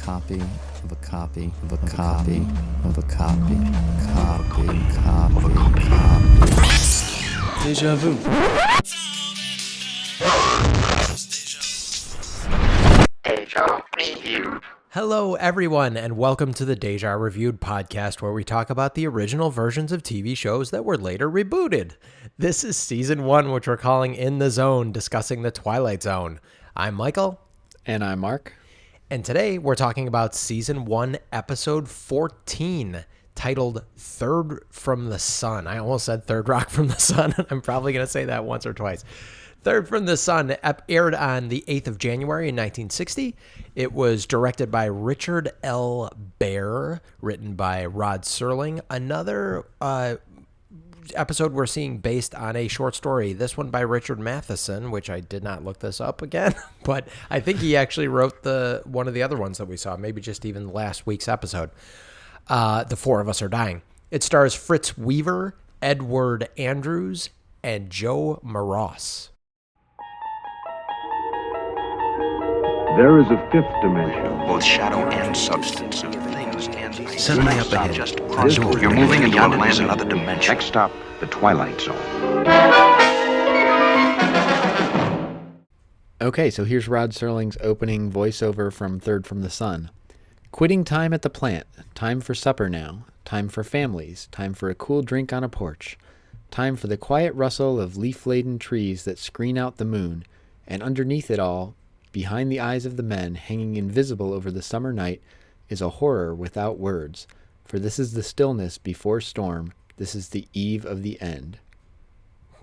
copy of a copy of a copy of a copy copy. Deja vu. Deja Reviewed. Hello, everyone, and welcome to the Deja Reviewed podcast, where we talk about the original versions of TV shows that were later rebooted. This is season 1, which we're calling In the Zone, discussing the Twilight Zone. I'm Michael. And I'm Mark. And today we're talking about season 1, episode 14, titled Third from the Sun. I almost said Third Rock from the Sun, and I'm probably going to say that once or twice. Third from the Sun aired on the 8th of January in 1960. It was directed by Richard L. Baer, written by Rod Serling. Another episode we're seeing based on a short story, this one by Richard Matheson, which I did not look this up again, but I think he actually wrote one of the other ones that we saw, maybe just even last week's episode. The Four of Us Are Dying. It stars Fritz Weaver, Edward Andrews, and Joe Maross. There is a fifth dimension. Both shadow and substance of things and Suddenly up ahead, just you're moving into another dimension. Next stop, the Twilight Zone. Okay, so here's Rod Serling's opening voiceover from Third from the Sun. Quitting time at the plant. Time for supper now. Time for families. Time for a cool drink on a porch. Time for the quiet rustle of leaf-laden trees that screen out the moon. And underneath it all, behind the eyes of the men, hanging invisible over the summer night, is a horror without words. For this is the stillness before storm. This is the eve of the end.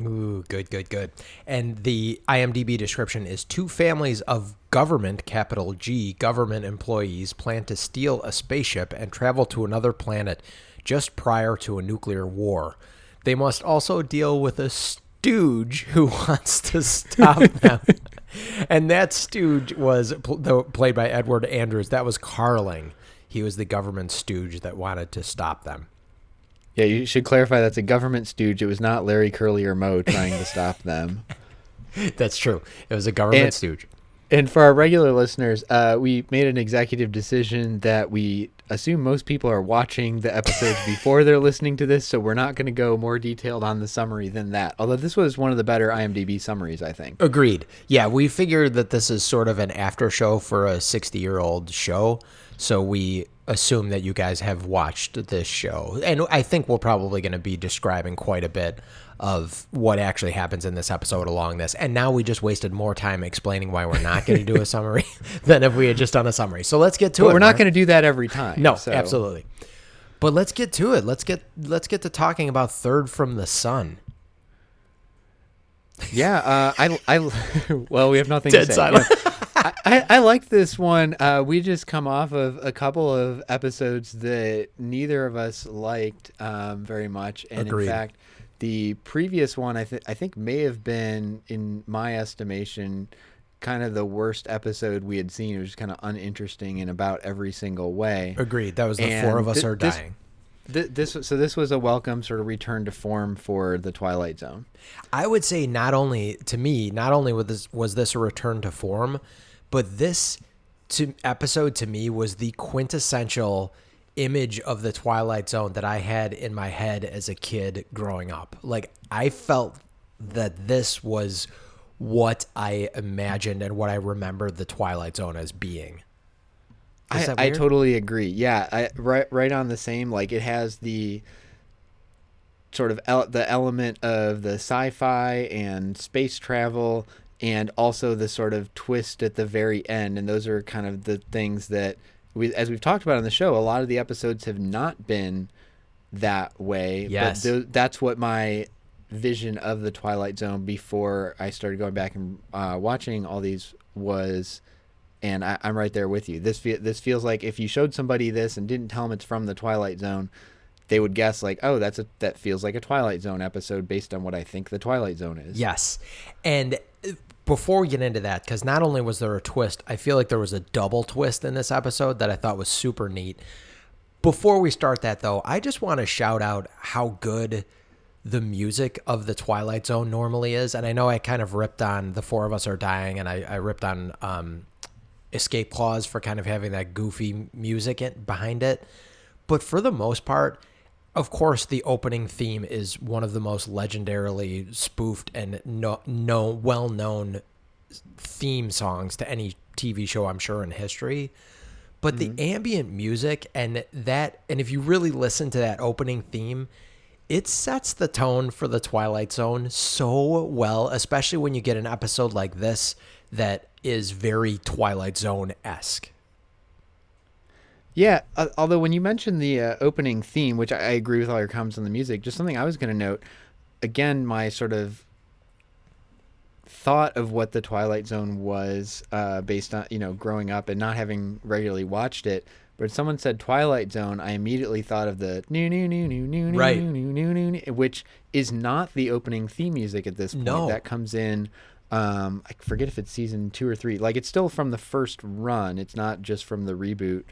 Ooh, good. And the IMDb description is: two families of government, capital G, government employees plan to steal a spaceship and travel to another planet just prior to a nuclear war. They must also deal with a stooge who wants to stop them. And that stooge was played by Edward Andrews. That was Carling. He was the government stooge that wanted to stop them. Yeah, you should clarify that's a government stooge. It was not Larry, Curly, or Moe trying to stop them. That's true. It was a government stooge. And for our regular listeners, we made an executive decision that we assume most people are watching the episodes before they're listening to this, so we're not going to go more detailed on the summary than that. Although this was one of the better IMDb summaries, I think. Agreed. Yeah, we figured that this is sort of an after show for a 60-year-old show, so we assume that you guys have watched this show. And I think we're probably going to be describing quite a bit of what actually happens in this episode along this. And now we just wasted more time explaining why we're not going to do a summary than if we had just done a summary. So let's get to it. But we're not going to do that every time. No, absolutely. But let's get to it. Let's get to talking about Third from the Sun. Yeah, well, we have nothing Dead to say. silent. I liked this one. We just come off of a couple of episodes that neither of us liked very much. And Agreed. In fact, the previous one I think may have been, in my estimation, kind of the worst episode we had seen. It was kind of uninteresting in about every single way. Agreed. That was the And Four of Us Are Dying. This was a welcome sort of return to form for the Twilight Zone. I would say not only was this a return to form, but this episode to me was the quintessential image of the Twilight Zone that I had in my head as a kid growing up. Like, I felt that this was what I imagined and what I remembered the Twilight Zone as being. I totally agree. Yeah, right on the same. Like, it has the sort of the element of the sci-fi and space travel, and also the sort of twist at the very end. And those are kind of the things that as we've talked about on the show, a lot of the episodes have not been that way. Yes. But that's what my vision of the Twilight Zone before I started going back and watching all these was. And I'm right there with you. This feels like if you showed somebody this and didn't tell them it's from the Twilight Zone, they would guess like, oh, that feels like a Twilight Zone episode based on what I think the Twilight Zone is. Yes. And before we get into that, because not only was there a twist, I feel like there was a double twist in this episode that I thought was super neat. Before we start that, though, I just want to shout out how good the music of the Twilight Zone normally is. And I know I kind of ripped on The Four of Us Are Dying, and I ripped on escape clause for kind of having that goofy music behind it. But for the most part, of course, the opening theme is one of the most legendarily spoofed and well-known theme songs to any TV show, I'm sure, in history. But the ambient music and if you really listen to that opening theme, it sets the tone for the Twilight Zone so well, especially when you get an episode like this that is very Twilight Zone-esque. Yeah, although when you mentioned the opening theme, which I agree with all your comments on the music, just something I was going to note, again, my sort of thought of what the Twilight Zone was based on, growing up and not having regularly watched it. But someone said Twilight Zone, I immediately thought of the Right. which is not the opening theme music at this point. No. That comes in, I forget if it's season 2 or 3. Like, it's still from the first run. It's not just from the reboot,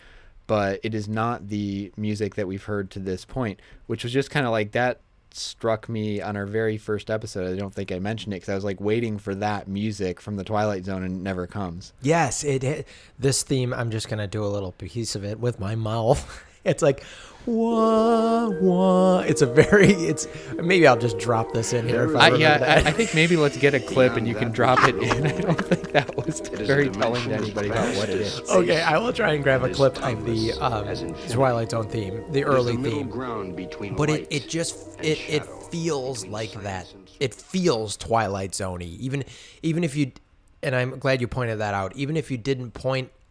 but it is not the music that we've heard to this point, which was just kind of like that struck me on our very first episode. I don't think I mentioned it because I was like waiting for that music from the Twilight Zone and it never comes. Yes, this theme, I'm just going to do a little piece of it with my mouth. It's like, wah, wah. Maybe I'll just drop this in here. If I remember that. I think maybe let's get a clip and you can drop it in. I don't think that was very telling to anybody about what it is. Okay, I will try and grab a clip of the Twilight Zone theme, the early theme. But it feels like that. It feels Twilight Zone-y. Even if you, and I'm glad you pointed that out, even if you didn't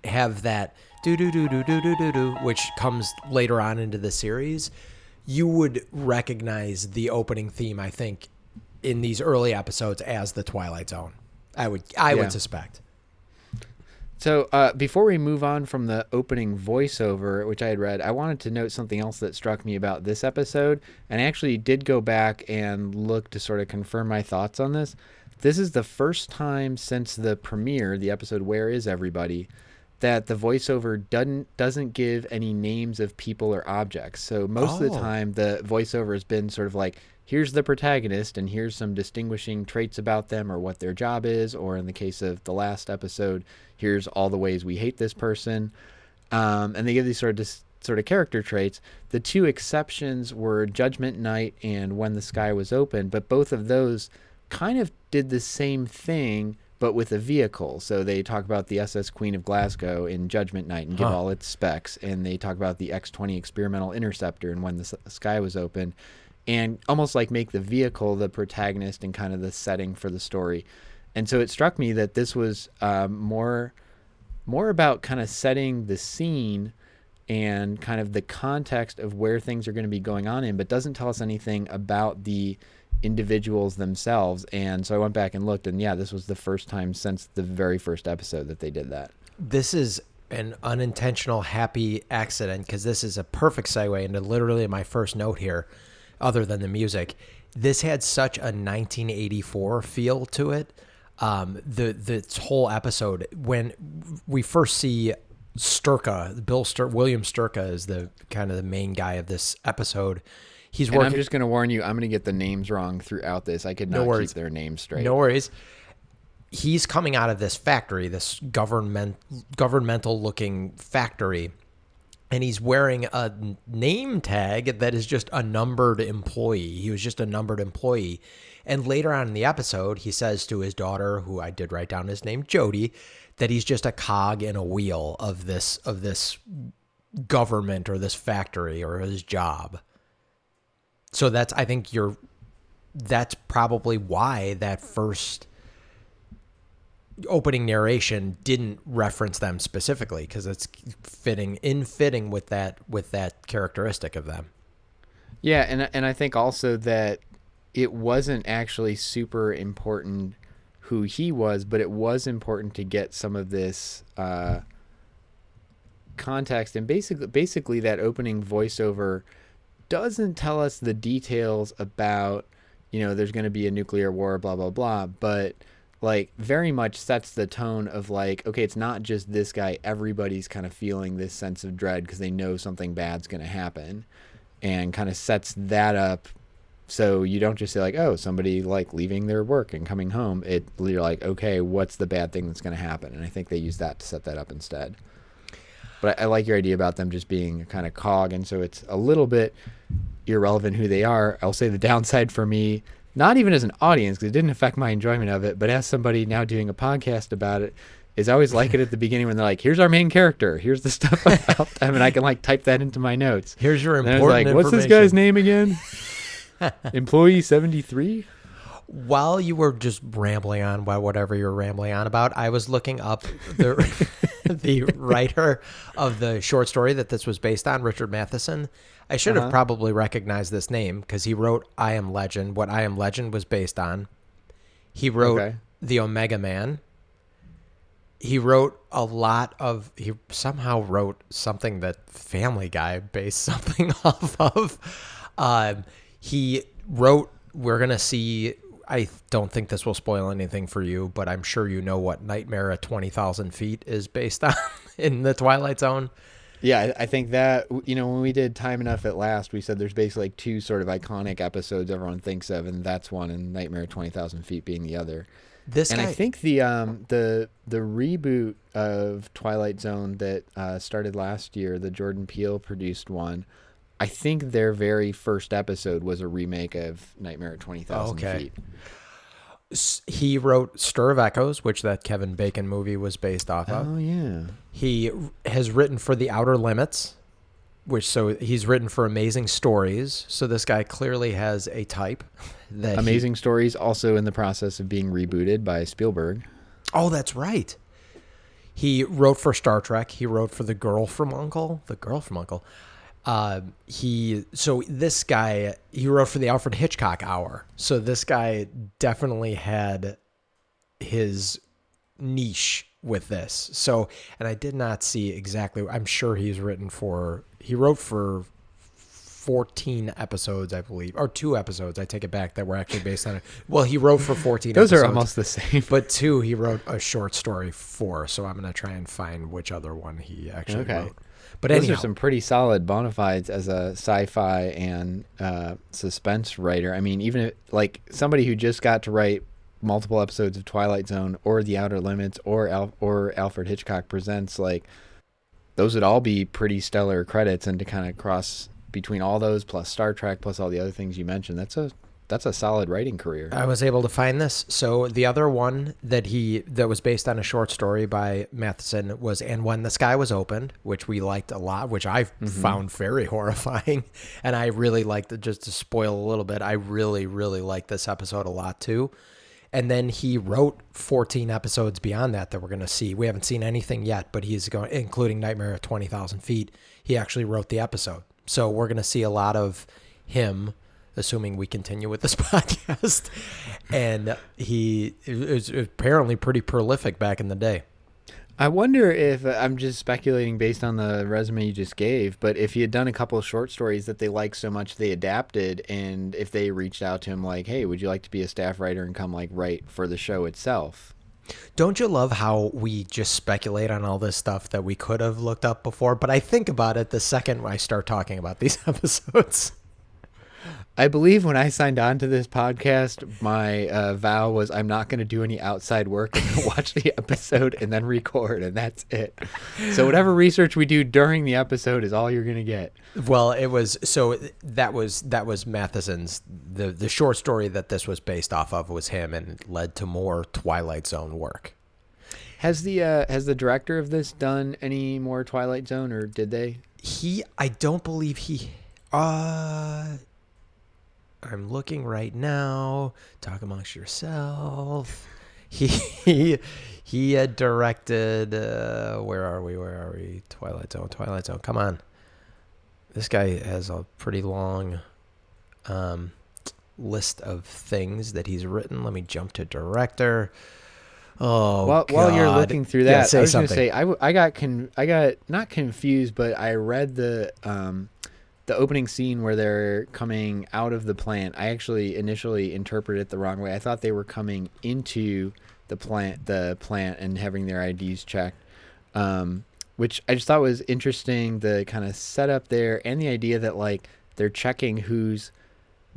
have that do-do-do-do-do-do-do, which comes later on into the series, you would recognize the opening theme, I think, in these early episodes as the Twilight Zone. I would suspect. So before we move on from the opening voiceover, which I had read, I wanted to note something else that struck me about this episode, and I actually did go back and look to sort of confirm my thoughts on this. This is the first time since the premiere, the episode Where Is Everybody?, that the voiceover doesn't give any names of people or objects. So most of the time, the voiceover has been sort of like, here's the protagonist and here's some distinguishing traits about them or what their job is, or in the case of the last episode, here's all the ways we hate this person. And they give these sort of character traits. The two exceptions were Judgment Night and When the Sky Was Open, but both of those kind of did the same thing, but with a vehicle. So they talk about the SS Queen of Glasgow in Judgment Night and give all its specs, and they talk about the X-20 experimental interceptor and When the Sky Was Open, and almost like make the vehicle the protagonist and kind of the setting for the story. And so it struck me that this was more about kind of setting the scene and kind of the context of where things are going to be going on in, but doesn't tell us anything about the individuals themselves. And so I went back and looked, and yeah, this was the first time since the very first episode that they did that. This is an unintentional happy accident, because this is a perfect segue into literally my first note here, other than the music. This had such a 1984 feel to it. The whole episode, when we first see Sturka, William Sturka is the kind of the main guy of this episode. He's working. And I'm just going to warn you, I'm going to get the names wrong throughout this. I could not keep their names straight. No worries. He's coming out of this factory, this governmental looking factory, and he's wearing a name tag that is just a numbered employee. He was just a numbered employee. And later on in the episode, he says to his daughter, who I did write down his name, Jody, that he's just a cog in a wheel of this government or this factory or his job. So that's probably why that first opening narration didn't reference them specifically, because it's fitting with that characteristic of them. Yeah, and I think also that it wasn't actually super important who he was, but it was important to get some of this context. And basically that opening voiceover doesn't tell us the details about, there's going to be a nuclear war, blah, blah, blah, but like very much sets the tone of like, okay, it's not just this guy. Everybody's kind of feeling this sense of dread because they know something bad's going to happen, and kind of sets that up So you don't just say like, oh, somebody like leaving their work and coming home. You're like, okay, what's the bad thing that's going to happen? And I think they use that to set that up instead. But I like your idea about them just being a kind of cog, and so it's a little bit irrelevant who they are. I'll say the downside for me, not even as an audience, because it didn't affect my enjoyment of it, but as somebody now doing a podcast about it, is I always like it at the beginning when they're like, here's our main character, here's the stuff about them, and I can like type that into my notes. Here's your And I important was like, what's this guy's name again? Employee 73? While you were just rambling on about whatever you were rambling on about, I was looking up the the writer of the short story that this was based on, Richard Matheson. I should have probably recognized this name because he wrote I Am Legend, what I Am Legend was based on. He wrote The Omega Man. He wrote he somehow wrote something that Family Guy based something off of. He wrote, we're going to see, I don't think this will spoil anything for you, but I'm sure you know what Nightmare at 20,000 Feet is based on in the Twilight Zone. Yeah, I think that, when we did Time Enough at Last, we said there's basically like two sort of iconic episodes everyone thinks of, and that's one, and Nightmare at 20,000 Feet being the other. I think the reboot of Twilight Zone that started last year, the Jordan Peele produced one, I think their very first episode was a remake of Nightmare at 20,000 Feet. He wrote Stir of Echoes, which that Kevin Bacon movie was based off of. Oh, yeah. He has written for The Outer Limits, so he's written for Amazing Stories. So this guy clearly has a type. Amazing Stories also in the process of being rebooted by Spielberg. Oh, that's right. He wrote for Star Trek. He wrote for The Girl from Uncle. This guy, he wrote for the Alfred Hitchcock Hour. So this guy definitely had his niche with this. So, and I did not see exactly, I'm sure he wrote for 14 episodes, I believe, or 2 episodes. I take it back, that were actually based on it. Well, he wrote for 14 Those episodes. are almost the same. But 2, he wrote a short story for. So I'm going to try and find which other one he actually wrote. But those are some pretty solid bona fides as a sci-fi and suspense writer. I mean, even if, like somebody who just got to write multiple episodes of Twilight Zone or The Outer Limits or Alfred Hitchcock Presents, like those would all be pretty stellar credits. And to kind of cross between all those plus Star Trek plus all the other things you mentioned, that's a solid writing career. I was able to find this. So the other one that was based on a short story by Matheson was And When the Sky Was Opened, which we liked a lot, which I found very horrifying. And I really liked it. Just to spoil a little bit, I really, really liked this episode a lot too. And then he wrote 14 episodes beyond that we're going to see. We haven't seen anything yet, but he's going, including Nightmare at 20,000 Feet. He actually wrote the episode. So we're going to see a lot of him, assuming we continue with this podcast. And he is apparently pretty prolific back in the day. I wonder if, I'm just speculating based on the resume you just gave, but if he had done a couple of short stories that they liked so much they adapted, and if they reached out to him like, hey, would you like to be a staff writer and come like write for the show itself? Don't you love how we just speculate on all this stuff that we could have looked up before? But I think about it the second I start talking about these episodes. I believe when I signed on to this podcast, my vow was I'm not going to do any outside work. I'm going to watch the episode and then record, and that's it. So whatever research we do during the episode is all you're going to get. Well, that was Matheson's, the short story that this was based off of was him, and it led to more Twilight Zone work. Has the director of this done any more Twilight Zone, or did they? I don't believe he. I'm looking right now. Talk amongst yourself. He had directed. Where are we? Twilight Zone. Come on. This guy has a pretty long list of things that he's written. Let me jump to director. Oh, while you're looking through that, yeah, I was going something. to say I got not confused, but I read the opening scene where they're coming out of the plant. I actually initially interpreted it the wrong way. I thought they were coming into the plant and having their IDs checked, which I just thought was interesting. The kind of setup there and the idea that like they're checking who's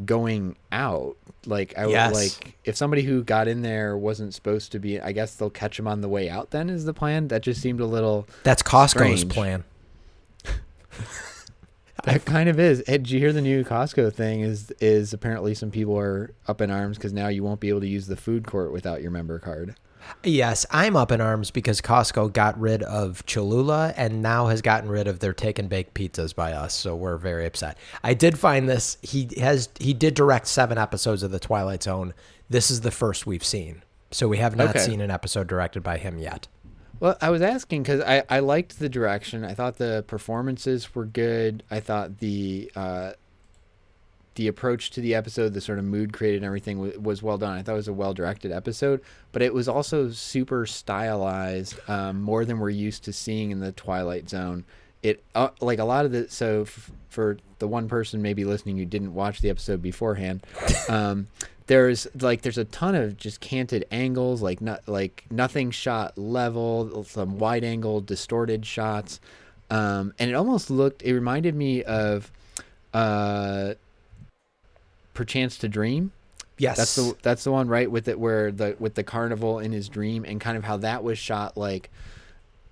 going out. Like I Yes. would like if somebody who got in there wasn't supposed to be, I guess they'll catch them on the way out then is the plan. That just seemed a little That's Costco's strange. plan. It kind of is. Hey, did you hear the new Costco thing is apparently some people are up in arms because now you won't be able to use the food court without your member card. Yes, I'm up in arms because Costco got rid of Cholula and now has gotten rid of their take and bake pizzas by us. So we're very upset. I did find this. He did direct 7 episodes of The Twilight Zone. This is the first we've seen. So we have not Okay. seen an episode directed by him yet. Well, I was asking because I liked the direction. I thought the performances were good. I thought the approach to the episode, the sort of mood created and everything was well done. I thought it was a well-directed episode, but it was also super stylized, more than we're used to seeing in the Twilight Zone. It like a lot of the for the one person maybe listening who didn't watch the episode beforehand, there's a ton of just canted angles, nothing shot level, some wide angle distorted shots, and it reminded me of Perchance to Dream. Yes. That's the one, right, with it where with the carnival in his dream and kind of how that was shot like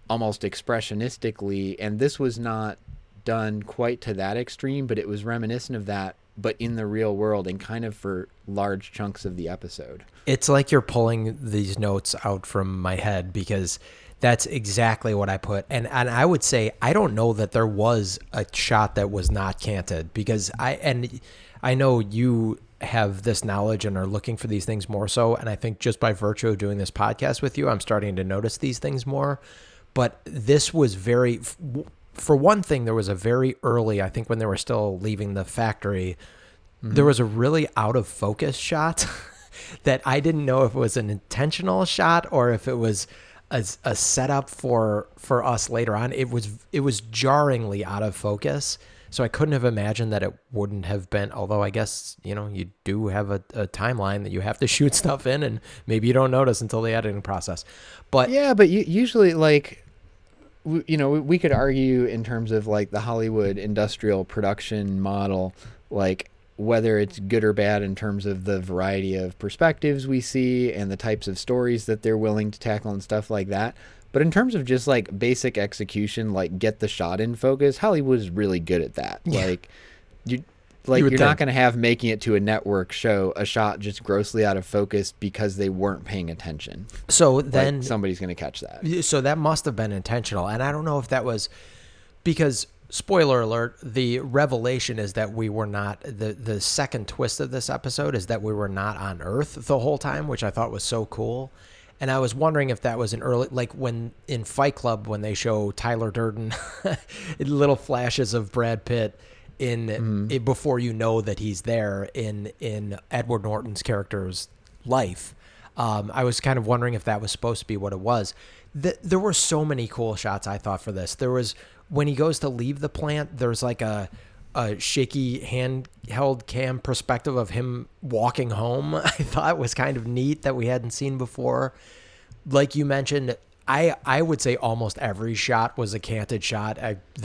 almost expressionistically, and this was not done quite to that extreme, but it was reminiscent of that, but in the real world and kind of for large chunks of the episode. It's like you're pulling these notes out from my head because that's exactly what I put. And I would say I don't know that there was a shot that was not canted because I know you have this knowledge and are looking for these things more so. And I think just by virtue of doing this podcast with you, I'm starting to notice these things more. But this was for one thing, there was a very early, I think when they were still leaving the factory, there was a really out of focus shot that I didn't know if it was an intentional shot or if it was a setup for us later on. It was jarringly out of focus. So I couldn't have imagined that it wouldn't have been, although I guess, you do have a timeline that you have to shoot stuff in and maybe you don't notice until the editing process. But yeah, but usually we could argue in terms of like the Hollywood industrial production model, like whether it's good or bad in terms of the variety of perspectives we see and the types of stories that they're willing to tackle and stuff like that. But in terms of just like basic execution, like get the shot in focus, Hollywood is really good at that. Yeah. You're not going to have making it to a network show a shot just grossly out of focus because they weren't paying attention. so then Somebody's going to catch that. So that must have been intentional. And I don't know if that was because, spoiler alert, the revelation is that we were not, the second twist of this episode is that we were not on Earth the whole time, which I thought was so cool. And I was wondering if that was an early, like when in Fight Club, when they show Tyler Durden, little flashes of Brad Pitt before you know that he's there in Edward Norton's character's life. I was kind of wondering if that was supposed to be what it was. There were so many cool shots I thought for this. There was when he goes to leave the plant, there's like a shaky handheld cam perspective of him walking home. I thought was kind of neat that we hadn't seen before. Like you mentioned, I would say almost every shot was a canted shot.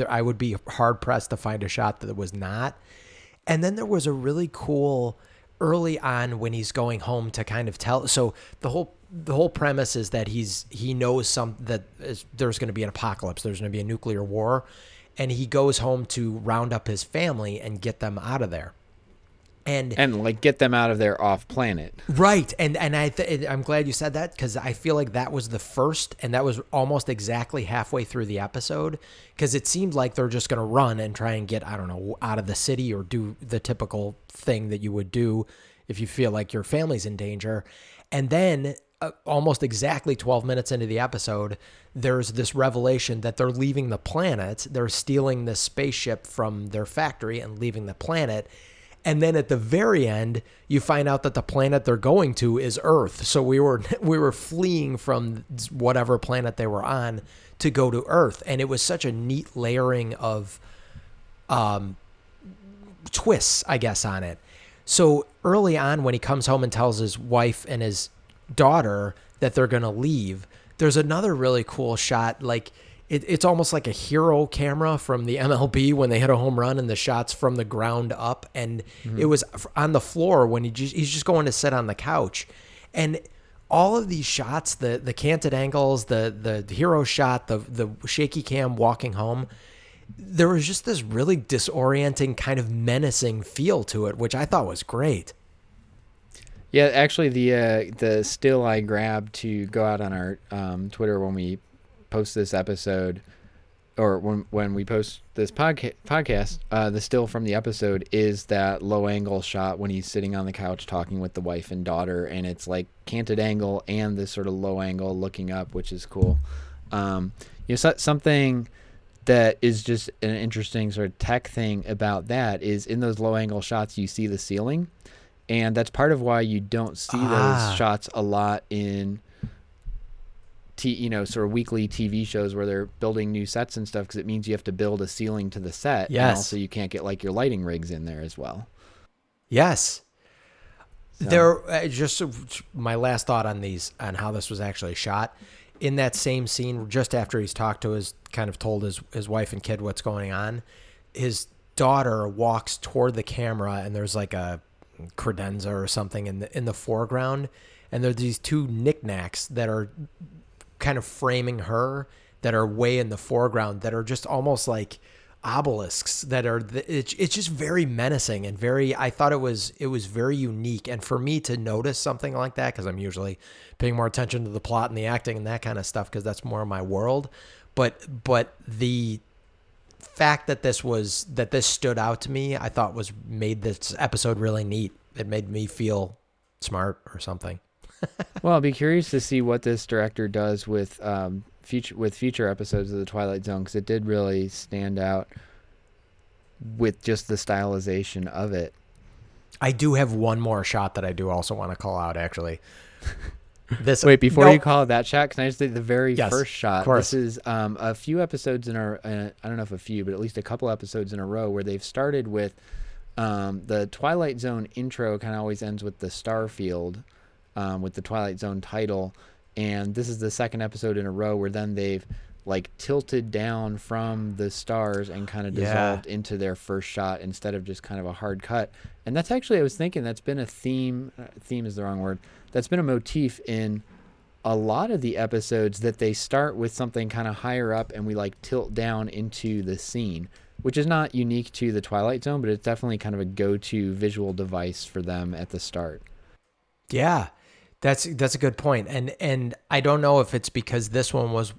I would be hard pressed to find a shot that was not. And then there was a really cool early on when he's going home to kind of tell. So the whole premise is that he knows there's going to be an apocalypse. There's going to be a nuclear war. And he goes home to round up his family and get them out of there. And like get them out of there off planet. Right. And I'm glad you said that because I feel like that was the first, and that was almost exactly halfway through the episode because it seemed like they're just going to run and try and get, I don't know, out of the city or do the typical thing that you would do if you feel like your family's in danger. And then almost exactly 12 minutes into the episode, there's this revelation that they're leaving the planet. They're stealing this spaceship from their factory and leaving the planet. And then at the very end, you find out that the planet they're going to is Earth. So we were fleeing from whatever planet they were on to go to Earth. And it was such a neat layering of twists, I guess, on it. So early on, when he comes home and tells his wife and his daughter that they're going to leave, there's another really cool shot. Like it's almost like a hero camera from the MLB when they hit a home run and the shots from the ground up. And it was on the floor when he's just going to sit on the couch. And all of these shots, the canted angles, the hero shot, the shaky cam walking home, there was just this really disorienting kind of menacing feel to it, which I thought was great. Yeah, actually, the still I grabbed to go out on our Twitter when we post this episode, or when we post this podcast, the still from the episode is that low angle shot when he's sitting on the couch talking with the wife and daughter, and it's like canted angle and this sort of low angle looking up, which is cool. Something that is just an interesting sort of tech thing about that is in those low angle shots you see the ceiling, and that's part of why you don't see those shots a lot in sort of weekly TV shows where they're building new sets and stuff, because it means you have to build a ceiling to the set. Yes. And also you can't get like your lighting rigs in there as well. Yes. So. There, just my last thought on how this was actually shot. In that same scene, just after he's talked to told his wife and kid what's going on, his daughter walks toward the camera and there's like a credenza or something in the foreground, and there's these two knickknacks that are kind of framing her that are way in the foreground that are just almost like obelisks that are it's just very menacing and I thought it was very unique. And for me to notice something like that, because I'm usually paying more attention to the plot and the acting and that kind of stuff because that's more my world, but the fact that this stood out to me, I thought made this episode really neat. It made me feel smart or something. Well, I'll be curious to see what this director does with future episodes of The Twilight Zone, because it did really stand out with just the stylization of it. I do have one more shot that I do also want to call out, actually. Wait, before you call it that shot, can I just say the very first shot? Of course. This is a few episodes I don't know if a few, but at least a couple episodes in a row where they've started with the Twilight Zone intro kind of always ends with the star field, with the Twilight Zone title. And this is the second episode in a row where then they've like tilted down from the stars and kind of dissolved into their first shot instead of just kind of a hard cut. And that's actually, I was thinking, that's been a theme is the wrong word. That's been a motif in a lot of the episodes, that they start with something kind of higher up and we like tilt down into the scene, which is not unique to the Twilight Zone, but it's definitely kind of a go-to visual device for them at the start. Yeah. That's a good point. And I don't know if it's because this one was,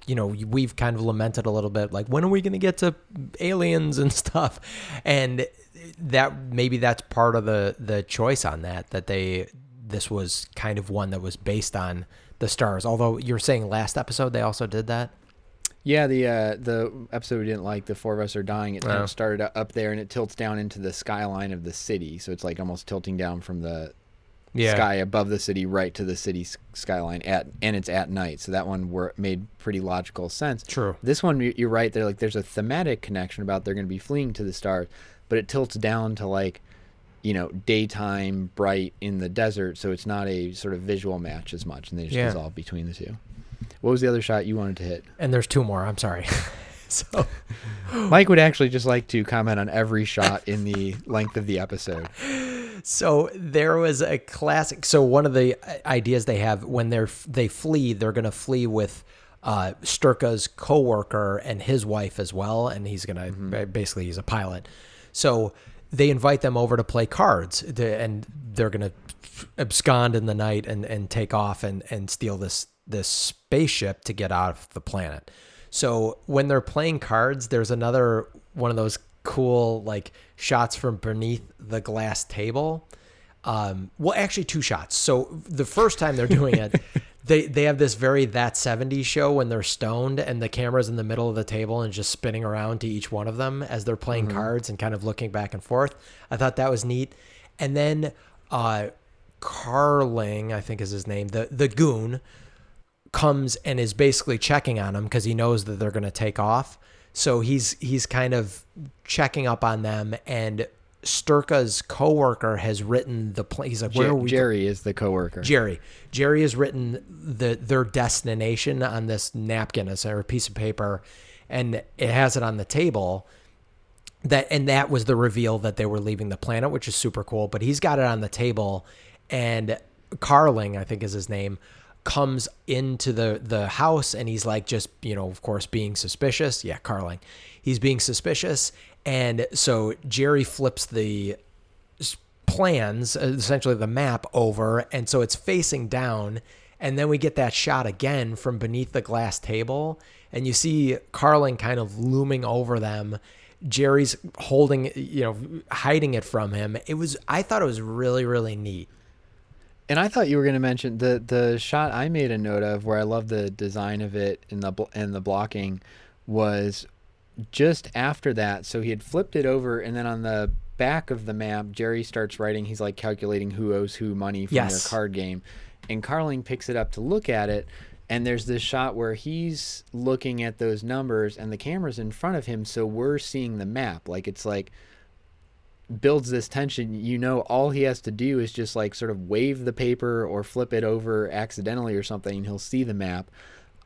we've kind of lamented a little bit, like, when are we going to get to aliens and stuff? And that maybe that's part of the choice on that this was kind of one that was based on the stars. Although you're saying last episode they also did that. Yeah, the episode we didn't like, The Four of Us Are Dying, it kind of started up there and it tilts down into the skyline of the city. So it's like almost tilting down from the sky above the city right to the city skyline and it's at night. So that one made pretty logical sense. True. This one, you're right. There's a thematic connection about they're going to be fleeing to the stars, but it tilts down to like, daytime bright in the desert. So it's not a sort of visual match as much, and they just dissolve between the two. What was the other shot you wanted to hit? And there's two more. I'm sorry. So Mike would actually just like to comment on every shot in the length of the episode. So there was a classic. So one of the ideas they have when they flee, they're going to flee with Sturka's coworker and his wife as well. And he's going to basically, he's a pilot. So they invite them over to play cards, and they're going to abscond in the night and take off and steal this spaceship to get out of the planet. So when they're playing cards, there's another one of those cool like shots from beneath the glass table. Well, actually two shots. So the first time they're doing it, they have this very That 70s show when they're stoned and the camera's in the middle of the table and just spinning around to each one of them as they're playing cards and kind of looking back and forth. I thought that was neat. And then Carling, I think is his name, the goon, comes and is basically checking on them because he knows that they're going to take off. So he's kind of checking up on them, and Sturka's coworker has written the plan. He's like, where are we? Jerry is the coworker. Jerry has written their destination on this napkin or a piece of paper, and it has it on the table. That was the reveal that they were leaving the planet, which is super cool. But he's got it on the table, and Carling, I think is his name, comes into the house, and he's like, just, of course, being suspicious. Yeah, Carling. He's being suspicious. And so Jerry flips the plans, essentially the map, over, and so it's facing down. And then we get that shot again from beneath the glass table, and you see Carling kind of looming over them. Jerry's holding, hiding it from him. I thought it was really, really neat. And I thought you were going to mention the shot I made a note of, where I love the design of it and the blocking, was just after that. So he had flipped it over, and then on the back of the map, Jerry starts writing. He's like calculating who owes who money from their card game, and Carling picks it up to look at it. And there's this shot where he's looking at those numbers, and the camera's in front of him, so we're seeing the map. Like, it's like builds this tension. All he has to do is just like sort of wave the paper or flip it over accidentally or something, and he'll see the map.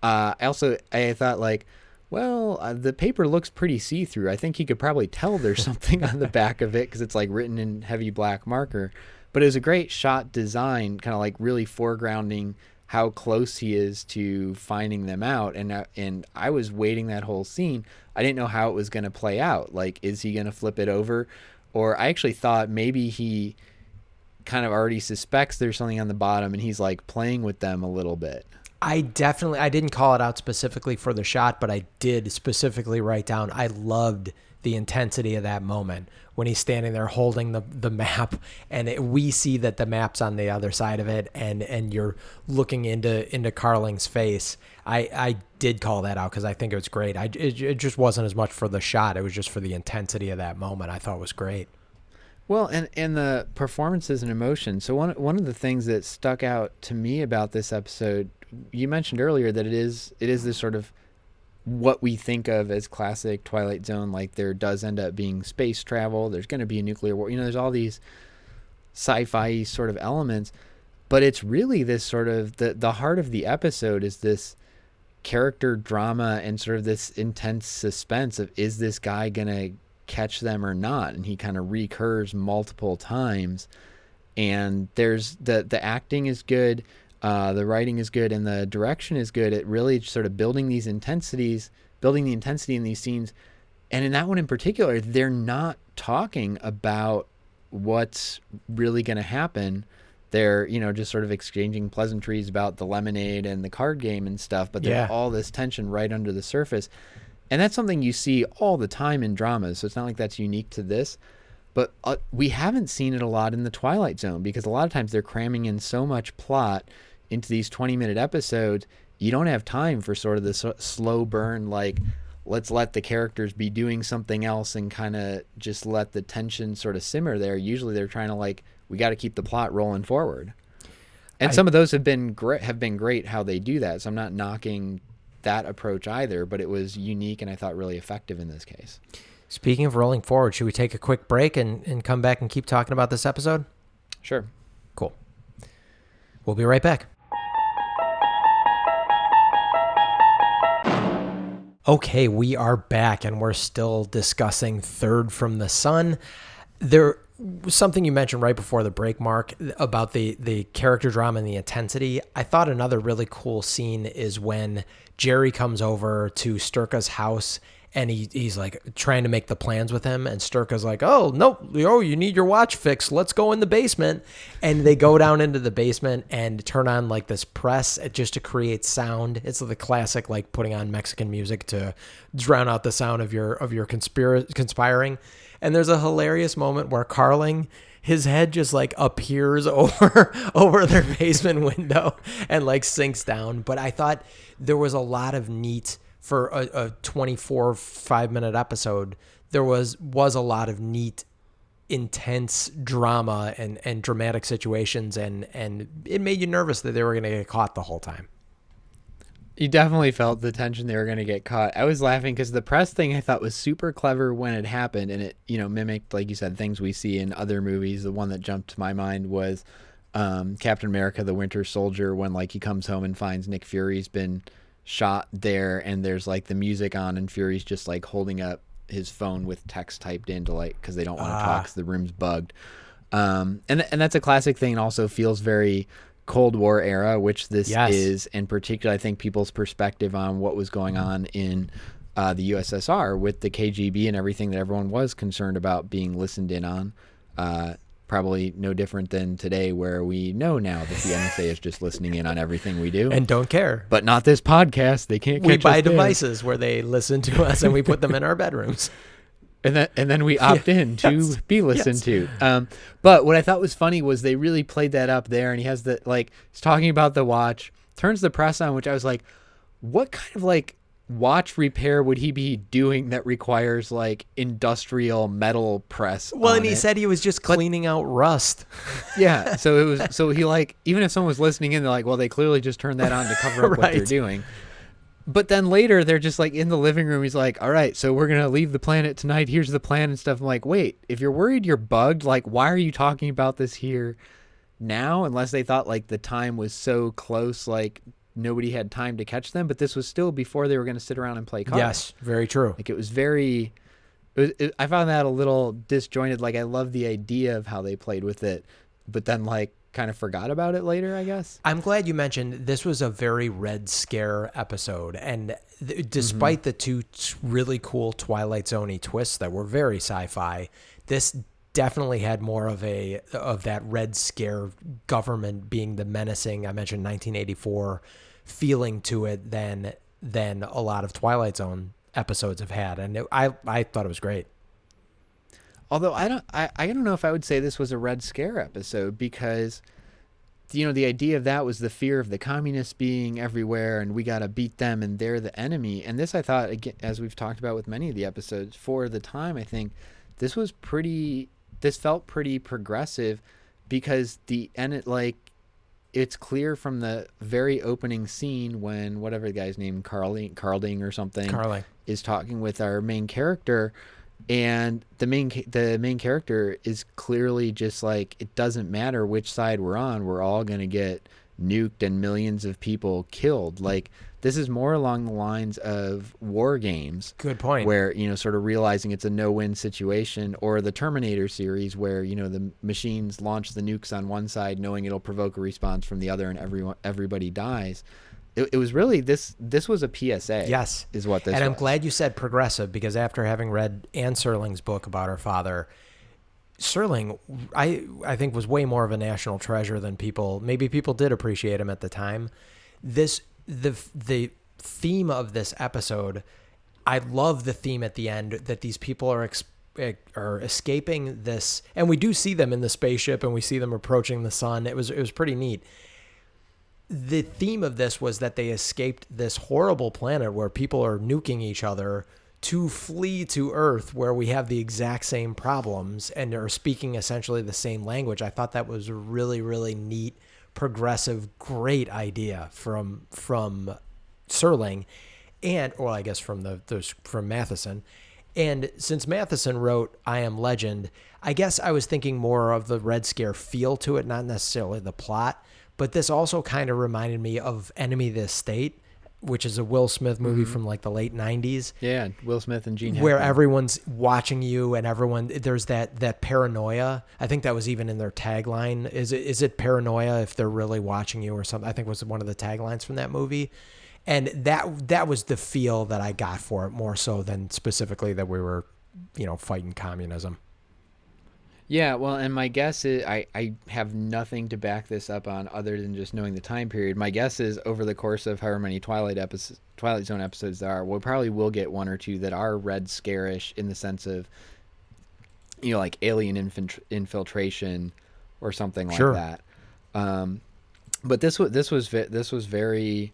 I thought, like, well, the paper looks pretty see-through. I think he could probably tell there's something on the back of it because it's like written in heavy black marker. But it was a great shot design, kind of like really foregrounding how close he is to finding them out. And I was waiting that whole scene. I didn't know how it was going to play out. Like, is he going to flip it over? Or I actually thought maybe he kind of already suspects there's something on the bottom, and he's like playing with them a little bit. I didn't call it out specifically for the shot, but I did specifically write down, I loved the intensity of that moment when he's standing there holding the map, and we see that the map's on the other side of it, and you're looking into Carling's face. I did call that out because I think it was great. It just wasn't as much for the shot. It was just for the intensity of that moment. I thought it was great. Well, and the performances and emotion. So one of the things that stuck out to me about this episode, you mentioned earlier that it is this sort of what we think of as classic Twilight Zone. Like, there does end up being space travel. There's going to be a nuclear war. There's all these sci-fi sort of elements, but it's really this sort of the heart of the episode is this character drama and sort of this intense suspense of, is this guy going to catch them or not? And he kind of recurs multiple times, and there's the acting is good. The writing is good, and the direction is good. It really sort of building the intensity in these scenes. And in that one in particular, they're not talking about what's really going to happen. They're, just sort of exchanging pleasantries about the lemonade and the card game and stuff, but there's all this tension right under the surface. And that's something you see all the time in dramas, so it's not like that's unique to this. But we haven't seen it a lot in the Twilight Zone, because a lot of times they're cramming in so much plot into these 20-minute episodes. You don't have time for sort of this slow burn, like, let's let the characters be doing something else and kind of just let the tension sort of simmer there. Usually they're trying to, like, we got to keep the plot rolling forward. And some of those have been great how they do that. So I'm not knocking that approach either, but it was unique and I thought really effective in this case. Speaking of rolling forward, should we take a quick break and come back and keep talking about this episode? Sure. Cool. We'll be right back. Okay, we are back, and we're still discussing Third from the Sun. There was something you mentioned right before the break, Mark, about the character drama and the intensity. I thought another really cool scene is when Jerry comes over to Sturka's house, and he's like trying to make the plans with him, and Sturka's like, oh, no, you need your watch fixed. Let's go in the basement. And they go down into the basement and turn on like this press just to create sound. It's the classic, like putting on Mexican music to drown out the sound of your conspiring. And there's a hilarious moment where Carling, his head just like appears over their basement window and like sinks down. But I thought there was a lot of neat, for a 24 5-minute episode, there was a lot of neat, intense drama and dramatic situations, and it made you nervous that they were going to get caught the whole time. You definitely felt the tension they were going to get caught. I was laughing because the press thing I thought was super clever when it happened, and it, mimicked, like you said, things we see in other movies. The one that jumped to my mind was Captain America: The Winter Soldier, when like he comes home and finds Nick Fury's been shot there, and there's like the music on, and Fury's just like holding up his phone with text typed in to like, because they don't want to talk, 'cause the room's bugged. And that's a classic thing. It also feels very Cold War era, which this is, in particular, I think people's perspective on what was going on in the USSR with the KGB and everything that everyone was concerned about being listened in on. Probably no different than today, where we know now that the NSA is just listening in on everything we do And don't care. but not this podcast. They can't. We catch buy us there. devices where they listen to us and we put them in our bedrooms. And then we opt in to be listened to. But what I thought was funny was they really played that up there, and he has he's talking about the watch, turns the press on, which I was like, what kind of like watch repair would he be doing that requires like industrial metal press? Well, on and he it? said he was just cleaning out rust. Yeah. So he like, even if someone was listening in, they're like, well, they clearly just turned that on to cover up what they're Right. doing. But then later they're just like in the living room. He's like, all right, so we're going to leave the planet tonight. Here's the plan and stuff. I'm like, wait, if you're worried you're bugged, like, why are you talking about this here now? Unless they thought like the time was so close, like nobody had time to catch them. But this was still before they were going to sit around and play cards. Yes, very true. Like it was very, I found that a little disjointed. Like I love the idea of how they played with it, but then like kind of forgot about it later, I guess. I'm glad you mentioned this was a very Red Scare episode, and despite the two really cool Twilight Zone-y twists that were very sci-fi, this definitely had more of that Red Scare government being the menacing, I mentioned 1984 feeling to it than a lot of Twilight Zone episodes have had, and I thought it was great. Although I don't know if I would say this was a Red Scare episode, because the idea of that was the fear of the communists being everywhere and we got to beat them and they're the enemy. And this, I thought, again, as we've talked about with many of the episodes, for the time, I think this felt pretty progressive, because it's clear from the very opening scene when whatever the guy's name, Carling or something, is talking with our main character. And the main character is clearly just like, it doesn't matter which side we're on, we're all going to get nuked and millions of people killed. Like, this is more along the lines of War Games. Good point. Where, sort of realizing it's a no-win situation, or the Terminator series where, the machines launch the nukes on one side knowing it'll provoke a response from the other and everybody dies. It was really, this was a PSA. Yes. Is what this And was. I'm glad you said progressive, because after having read Anne Serling's book about her father, Serling, I think, was way more of a national treasure than people did appreciate him at the time. The theme of this episode, I love the theme at the end, that these people are escaping this, and we do see them in the spaceship and we see them approaching the sun. It was pretty neat. The theme of this was that they escaped this horrible planet where people are nuking each other to flee to Earth, where we have the exact same problems and are speaking essentially the same language. I thought that was a really, really neat, progressive, great idea from Serling, or I guess from Matheson. And since Matheson wrote I Am Legend, I guess I was thinking more of the Red Scare feel to it, not necessarily the plot. But this also kind of reminded me of Enemy of the State, which is a Will Smith movie from like the late 90s. Yeah, Will Smith and Gene Where Hackman. everyone's watching you and there's that paranoia. I think that was even in their tagline. Is it paranoia if they're really watching you or something? I think was one of the taglines from that movie. And that was the feel that I got for it, more so than specifically that we were, fighting communism. Yeah, well, and my guess is, I have nothing to back this up on other than just knowing the time period. My guess is over the course of however many Twilight Zone episodes there are, we probably will get one or two that are Red Scare-ish in the sense of, like alien infiltration or something like that. But this was very,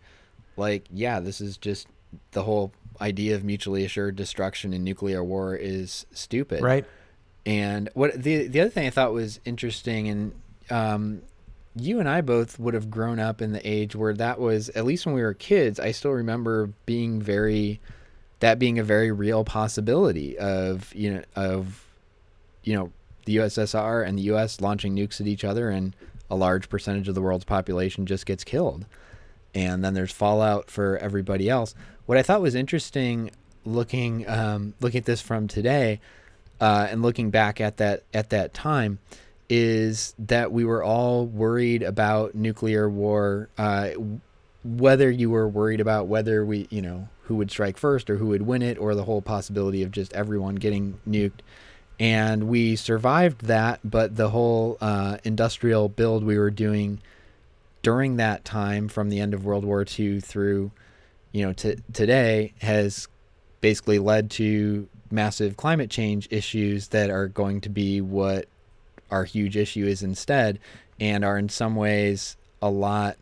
like, yeah, this is just the whole idea of mutually assured destruction in nuclear war is stupid, Right. And what the other thing I thought was interesting, and you and I both would have grown up in the age where that was, at least when we were kids, I still remember that being a very real possibility of the USSR and the US launching nukes at each other, and a large percentage of the world's population just gets killed. And then there's fallout for everybody else. What I thought was interesting looking at this from today, and looking back at that time, is that we were all worried about nuclear war, whether you were worried about whether who would strike first or who would win it, or the whole possibility of just everyone getting nuked. And we survived that, but the whole industrial build we were doing during that time, from the end of World War II through today, has basically led to massive climate change issues that are going to be what our huge issue is instead, and are in some ways a lot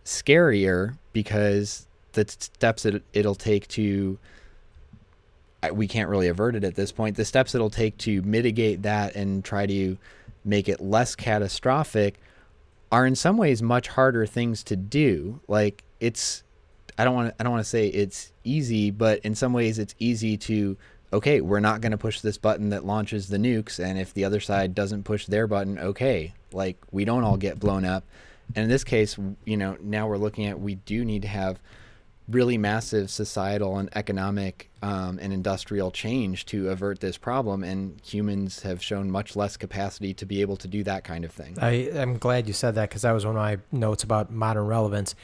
scarier, because the steps that it'll take to, we can't really avert it at this point, the steps it'll take to mitigate that and try to make it less catastrophic are in some ways much harder things to do. Like, I don't want to say it's easy, but in some ways it's easy to, okay, we're not going to push this button that launches the nukes, and if the other side doesn't push their button, okay, like, we don't all get blown up. And in this case, now we're looking at, we do need to have really massive societal and economic and industrial change to avert this problem, and humans have shown much less capacity to be able to do that kind of thing. I'm glad you said that, because that was one of my notes about modern relevance.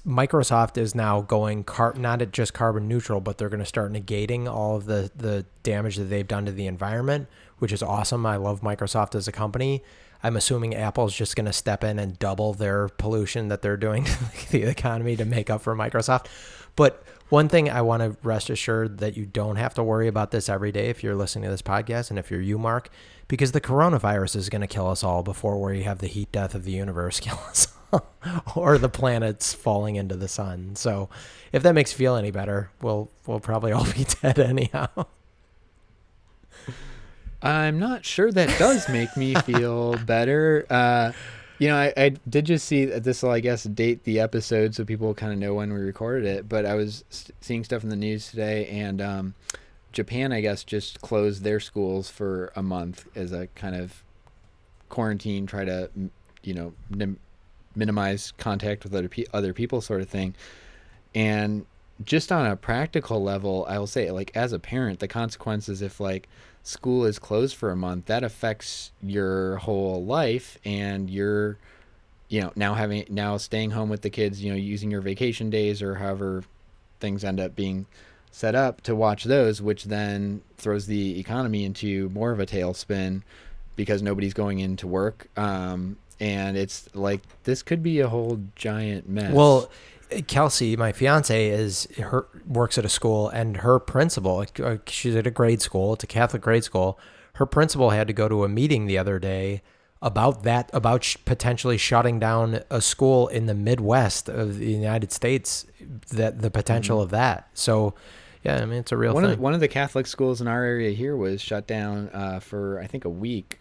Microsoft is now going not at just carbon neutral, but they're going to start negating all of the damage that they've done to the environment, which is awesome. I love Microsoft as a company. I'm assuming Apple's just going to step in and double their pollution that they're doing to the economy to make up for Microsoft. But one thing I want to rest assured that you don't have to worry about this every day if you're listening to this podcast, and if you're you, Mark, because the coronavirus is going to kill us all before we have the heat death of the universe kill us or the planets falling into the sun. So if that makes you feel any better, we'll probably all be dead anyhow. I'm not sure that does make me feel better. I did just see that this will, I guess, date the episode so people kind of know when we recorded it, but I was seeing stuff in the news today, and Japan, I guess, just closed their schools for a month as a kind of quarantine, try to, minimize contact with other people sort of thing. And just on a practical level, I will say, like, as a parent, the consequences if, like, school is closed for a month, that affects your whole life, and you're now staying home with the kids, using your vacation days or however things end up being set up to watch those, which then throws the economy into more of a tailspin because nobody's going into work, and it's like this could be a whole giant mess. Well, Kelsey, my fiance, works at a school, and her principal, she's at a grade school, it's a Catholic grade school. Her principal had to go to a meeting the other day about potentially shutting down a school in the Midwest of the United States, that the potential of that. So, yeah, I mean, it's a real thing. One of the Catholic schools in our area here was shut down for, I think, a week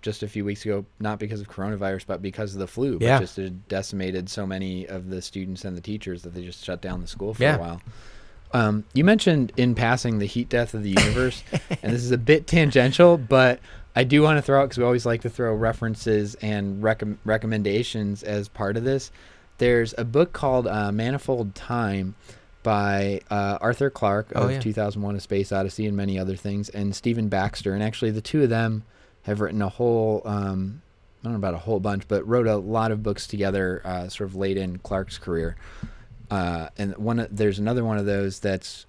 just a few weeks ago, not because of coronavirus, but because of the flu. But just it decimated so many of the students and the teachers that they just shut down the school for a while. You mentioned in passing the heat death of the universe, and this is a bit tangential, but I do want to throw out, because we always like to throw references and recommendations as part of this. There's a book called Manifold Time by Arthur Clarke of 2001: A Space Odyssey and many other things, and Stephen Baxter. And actually the two of them have written a whole, I don't know about a whole bunch, but wrote a lot of books together sort of late in Clarke's career. And there's another one of those that's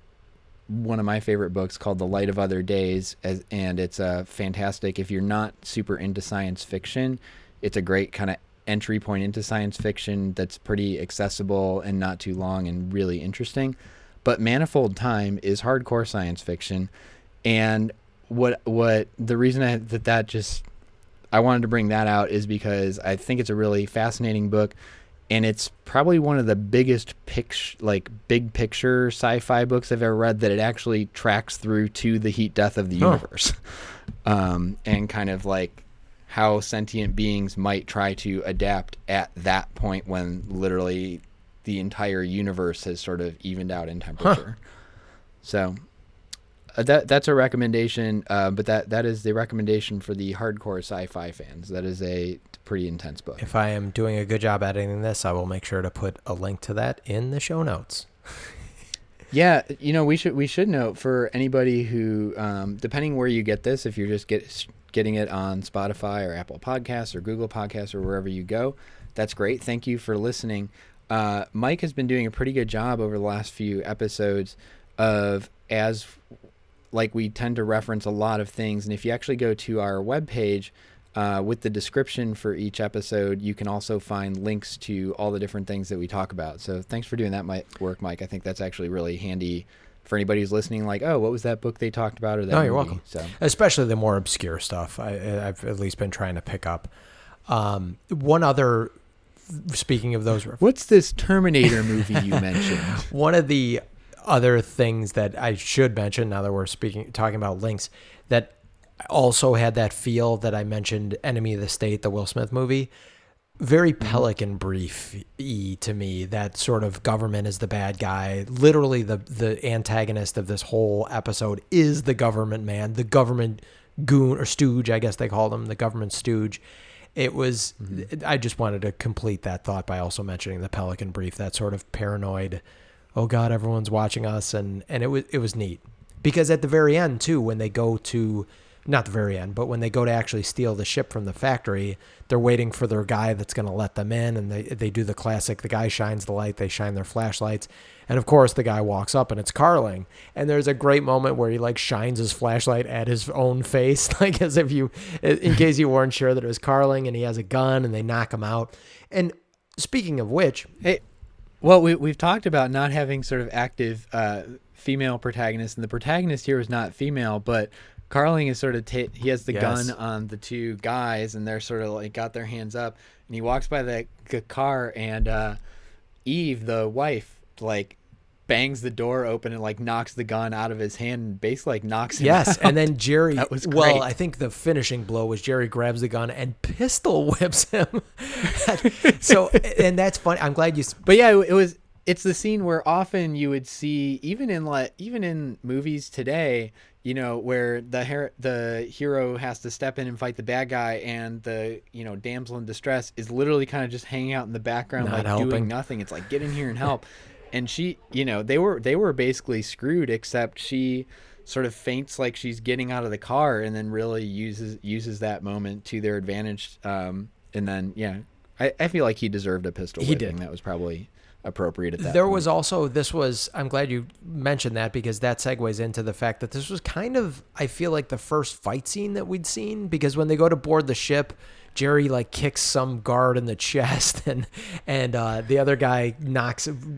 one of my favorite books called The Light of Other Days, and it's fantastic. If you're not super into science fiction, it's a great kind of entry point into science fiction that's pretty accessible and not too long and really interesting. But Manifold Time is hardcore science fiction, and what the reason I wanted to bring that out is because I think it's a really fascinating book, and it's probably one of the biggest big picture sci-fi books I've ever read, that it actually tracks through to the heat death of the universe, and kind of like how sentient beings might try to adapt at that point when literally the entire universe has sort of evened out in temperature. So that's a recommendation, but that is the recommendation for the hardcore sci-fi fans. That is a pretty intense book. If I am doing a good job editing this, I will make sure to put a link to that in the show notes. Yeah, we should note for anybody who, depending where you get this, if you're just getting it on Spotify or Apple Podcasts or Google Podcasts or wherever you go, that's great. Thank you for listening. Mike has been doing a pretty good job over the last few episodes of, as like we tend to reference a lot of things, and if you actually go to our webpage, with the description for each episode, you can also find links to all the different things that we talk about. So thanks for doing that work, Mike. I think that's actually really handy for anybody who's listening, like, oh, what was that book they talked about? Or that No, you're movie? welcome. So, especially the more obscure stuff. I've at least been trying to pick up. One other, speaking of those, what's this Terminator movie you mentioned? one of the other things that I should mention, now that we're talking about links, that also had that feel that I mentioned, Enemy of the State, the Will Smith movie. Very Pelican Brief-y to me. That sort of government is the bad guy. Literally, the antagonist of this whole episode is the government man, the government goon or stooge, I guess they called him, the government stooge. It was. I just wanted to complete that thought by also mentioning the Pelican Brief. That sort of paranoid, oh God, everyone's watching us, and it was neat because at the very end too, when they go to. Not the very end, but when they go to actually steal the ship from the factory, they're waiting for their guy that's going to let them in, and they do the classic, the guy shines the light, they shine their flashlights, and of course the guy walks up and it's Carling, and there's a great moment where he like shines his flashlight at his own face, like as if in case you weren't sure that it was Carling, and he has a gun, and they knock him out. And speaking of which... Hey, well, we've talked about not having sort of active female protagonists, and the protagonist here is not female, but... Carling is sort of, he has the gun on the two guys, and they're sort of like got their hands up, and he walks by the car, and Eve, the wife, like bangs the door open and like knocks the gun out of his hand and basically like knocks him out. And then Jerry, that was great. Well, I think the finishing blow was Jerry grabs the gun and pistol whips him. So, and that's funny. I'm glad you... But yeah, it's the scene where often you would see, even in movies today, where the hero has to step in and fight the bad guy, and the damsel in distress is literally kind of just hanging out in the background, not like helping. Doing nothing. It's like, get in here and help. And she, they were basically screwed, except she sort of faints like she's getting out of the car, and then really uses that moment to their advantage. And then I feel like he deserved a pistol whipping. He did. That was probably appropriate at that There point. was also, I'm glad you mentioned that, because that segues into the fact that this was kind of, I feel like, the first fight scene that we'd seen, because when they go to board the ship, Jerry like kicks some guard in the chest, and the other guy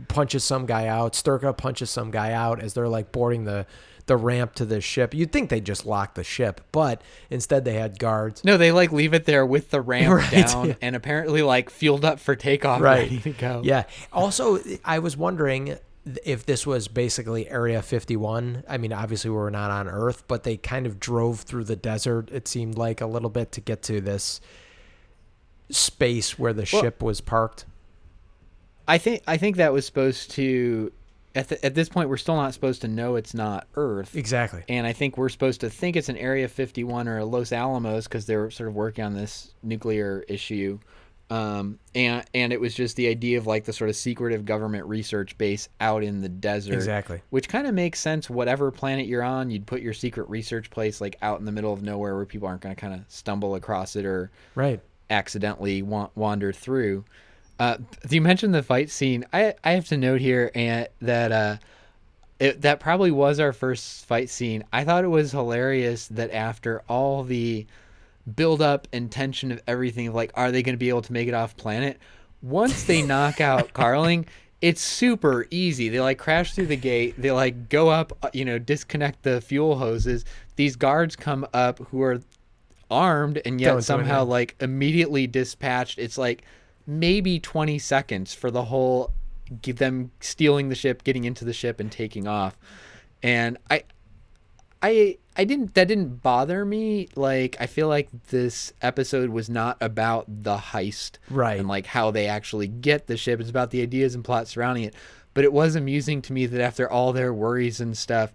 punches some guy out. Sturka punches some guy out as they're like boarding the ramp to the ship. You'd think they just locked the ship, but instead they had guards. No, they like leave it there with the ramp Right, down, yeah. and apparently like fueled up for takeoff, Right. ready to go. Yeah. Also, I was wondering if this was basically Area 51. I mean, obviously we're not on Earth, but they kind of drove through the desert, it seemed like, a little bit to get to this space where the ship was parked. I think that was supposed to, at this point, we're still not supposed to know it's not Earth. Exactly. And I think we're supposed to think it's an Area 51 or a Los Alamos, because they're sort of working on this nuclear issue. And it was just the idea of like the sort of secretive government research base out in the desert. Exactly. Which kind of makes sense. Whatever planet you're on, you'd put your secret research place like out in the middle of nowhere where people aren't going to kind of stumble across it or Right. accidentally wander through. You mentioned the fight scene. I have to note here that that probably was our first fight scene. I thought it was hilarious that after all the build up and tension of everything, of like, are they going to be able to make it off planet? Once they knock out Carling, it's super easy. They like crash through the gate. They like go up, disconnect the fuel hoses. These guards come up who are armed and yet somehow like immediately dispatched. It's like maybe 20 seconds for the whole them stealing the ship, getting into the ship, and taking off. And that didn't bother me. Like, I feel like this episode was not about the heist, Right. and like how they actually get the ship. It's about the ideas and plot surrounding it. But it was amusing to me that after all their worries and stuff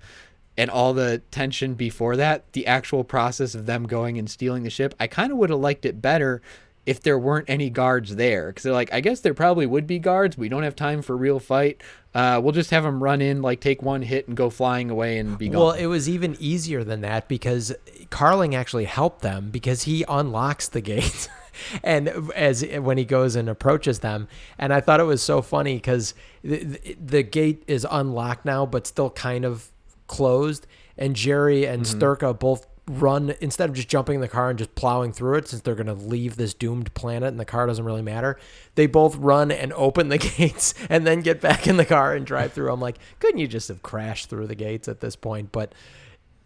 and all the tension before that, the actual process of them going and stealing the ship, I kind of would have liked it better if there weren't any guards there. Because they're like, I guess there probably would be guards. We don't have time for a real fight. We'll just have them run in, like take one hit and go flying away and be gone. Well, it was even easier than that because Carling actually helped them because he unlocks the gate. And when he goes and approaches them, and I thought it was so funny because the gate is unlocked now, but still kind of closed. And Jerry and Sturka both run, instead of just jumping in the car and just plowing through it, since they're going to leave this doomed planet and the car doesn't really matter, they both run and open the gates and then get back in the car and drive through. I'm like, couldn't you just have crashed through the gates at this point? But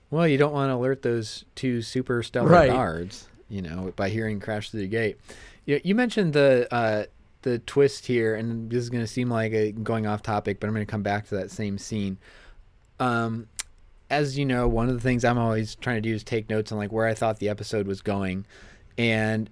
well, you don't want to alert those two super stellar Right. guards, by hearing crash through the gate. You mentioned the twist here, and this is going to seem like going off topic, but I'm going to come back to that same scene. As you know, one of the things I'm always trying to do is take notes on like where I thought the episode was going. And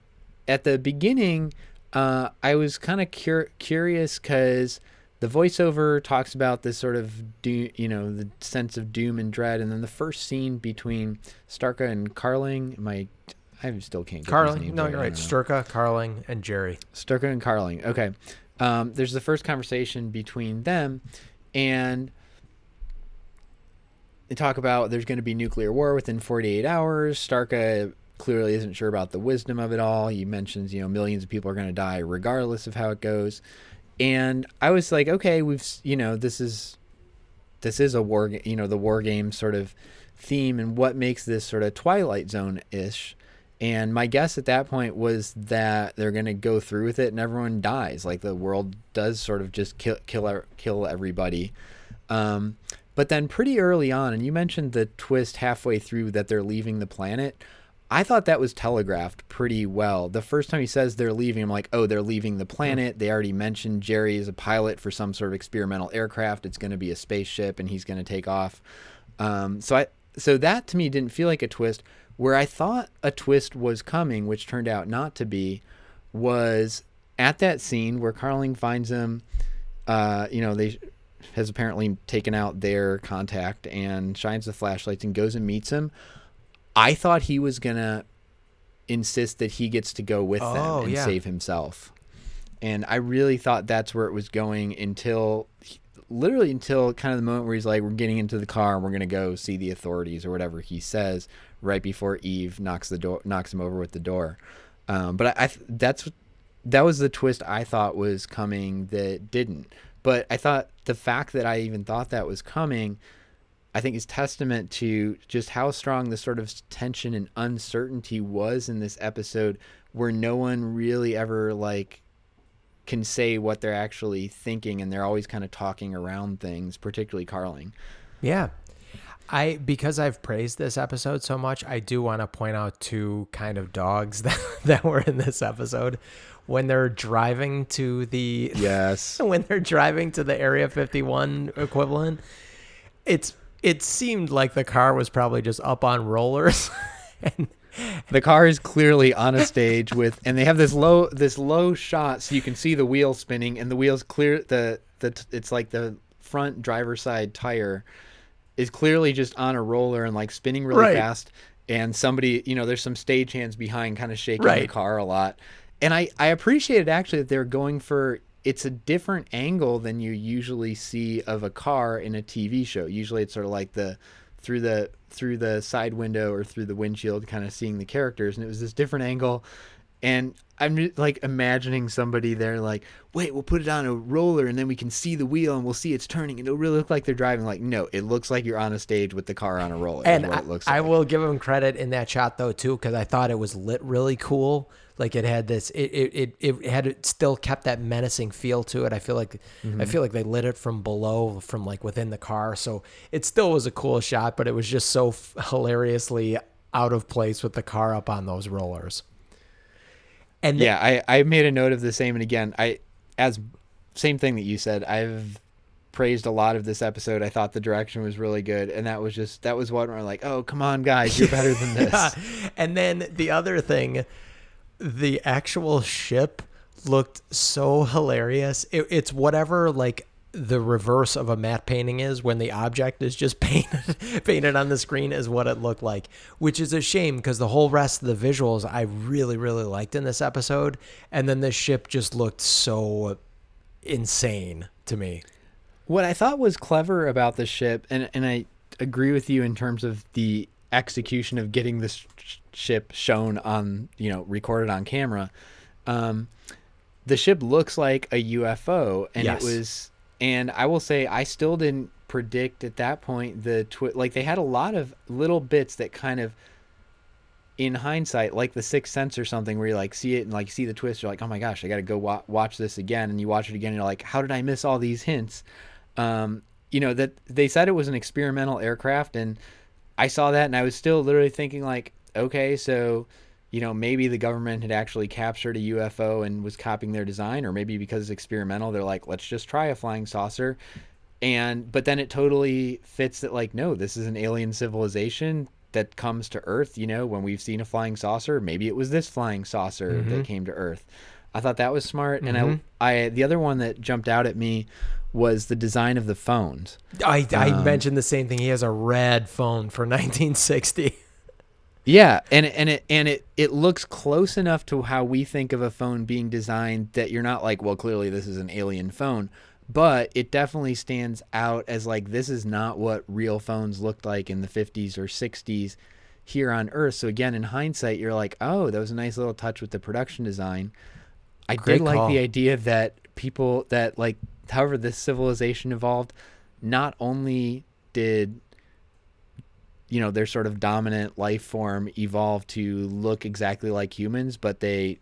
at the beginning, I was kind of curious because the voiceover talks about this sort of the sense of doom and dread, and then the first scene between Starka and Carling, I still can't get these Carling, names no, right. you're I right. don't know. Sturka, Carling, and Jerry. Sturka and Carling. Okay. There's the first conversation between them, and they talk about there's going to be nuclear war within 48 hours. Starka clearly isn't sure about the wisdom of it all. He mentions, millions of people are going to die regardless of how it goes. And I was like, okay, this is a war, the war game sort of theme, and what makes this sort of Twilight Zone-ish. And my guess at that point was that they're going to go through with it and everyone dies. Like the world does sort of just kill everybody. But then pretty early on, and you mentioned the twist halfway through that they're leaving the planet, I thought that was telegraphed pretty well. The first time he says they're leaving, I'm like, oh, they're leaving the planet. They already mentioned Jerry is a pilot for some sort of experimental aircraft. It's going to be a spaceship and he's going to take off. So that to me didn't feel like a twist. Where I thought a twist was coming, which turned out not to be, was at that scene where Carling finds him, they has apparently taken out their contact and shines the flashlights and goes and meets him. I thought he was going to insist that he gets to go with them and save himself. And I really thought that's where it was going until kind of the moment where he's like, we're getting into the car and we're going to go see the authorities or whatever he says right before Eve knocks him over with the door. But that was the twist I thought was coming that didn't. But I thought the fact that I even thought that was coming, I think is testament to just how strong the sort of tension and uncertainty was in this episode, where no one really ever can say what they're actually thinking, and they're always kind of talking around things, particularly Carling. Yeah. Because I've praised this episode so much, I do want to point out two kind of dogs that were in this episode. When they're driving to the when they're driving to the Area 51 equivalent, it seemed like the car was probably just up on rollers. And the car is clearly on a stage and they have this low shot so you can see the wheel spinning, and the wheels clear it's like the front driver's side tire is clearly just on a roller and spinning really fast, and somebody, there's some stagehands behind kind of shaking the car a lot. And I appreciated actually that they're going for, it's a different angle than you usually see of a car in a TV show. Usually it's sort of like through the side window or through the windshield, kind of seeing the characters, and it was this different angle. And I'm imagining somebody there wait, we'll put it on a roller and then we can see the wheel and we'll see it's turning and it'll really look like they're driving. No, it looks like you're on a stage with the car on a roller. And what it looks like. I will give them credit in that shot though too, because I thought it was lit really cool. It had this, it still kept that menacing feel to it. I feel like they lit it from below, from within the car. So it still was a cool shot, but it was just so hilariously out of place with the car up on those rollers. And I made a note of the same. And again, same thing that you said. praised a lot of this episode. I thought the direction was really good, and that was one where I'm like, oh, come on, guys, you're better than this. And then the other thing, the actual ship looked so hilarious. It's whatever like the reverse of a matte painting is when the object is just painted on the screen is what it looked like, which is a shame because the whole rest of the visuals I really, really liked in this episode. And then the ship just looked so insane to me. What I thought was clever about the ship, and I agree with you in terms of the execution of getting this ship shown on, recorded on camera. The ship looks like a UFO, and Yes. and I will say I still didn't predict at that point like they had a lot of little bits that kind of, in hindsight, like the Sixth Sense or something, where you like see it and like see the twist, you're like, oh my gosh, I got to go watch this again, and you watch it again, and you're like, how did I miss all these hints? That they said it was an experimental aircraft, and I saw that, and I was still literally thinking like, okay, so maybe the government had actually captured a UFO and was copying their design, or maybe because it's experimental, they're like, let's just try a flying saucer. But then it totally fits that, like, no, this is an alien civilization that comes to Earth. When we've seen a flying saucer, maybe it was this flying saucer that came to Earth. I thought that was smart. And I the other one that jumped out at me was the design of the phones. I mentioned the same thing. He has a red phone for 1960. Yeah, and it looks close enough to how we think of a phone being designed that you're not like, well, clearly this is an alien phone, but it definitely stands out as like, this is not what real phones looked like in the 50s or 60s here on Earth. So again, in hindsight, you're like, oh, that was a nice little touch with the production design. I Great did like call. the idea that people that like, however this civilization evolved, not only did their sort of dominant life form evolved to look exactly like humans, but they,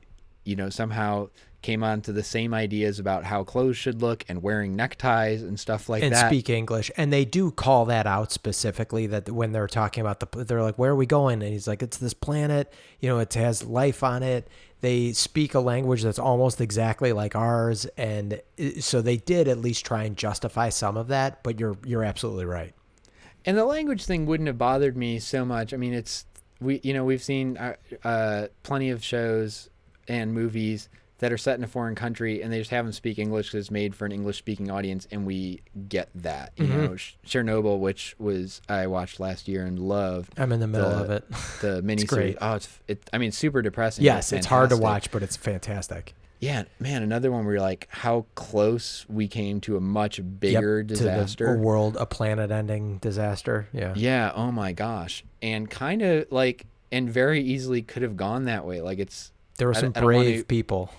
somehow came on to the same ideas about how clothes should look and wearing neckties and stuff like And that. speak English. And they do call that out specifically, that when they're talking about they're like, where are we going? And he's like, it's this planet, it has life on it. They speak a language that's almost exactly like ours. And so they did at least try and justify some of that, but you're absolutely right. And the language thing wouldn't have bothered me so much. I mean, we've seen plenty of shows and movies that are set in a foreign country, and they just have them speak English because it's made for an English-speaking audience, and we get that. Chernobyl, which I watched last year and loved. I'm in the middle of it. The miniseries. great. Oh, it's super depressing. Yes, it's hard to fantastic. watch, but it's fantastic. Yeah, man, another one where you're like, how close we came to a much bigger disaster. A planet-ending disaster. Yeah. Yeah, oh my gosh. And kind of like, and very easily could have gone that way. Like There were I some don't wanna- brave people.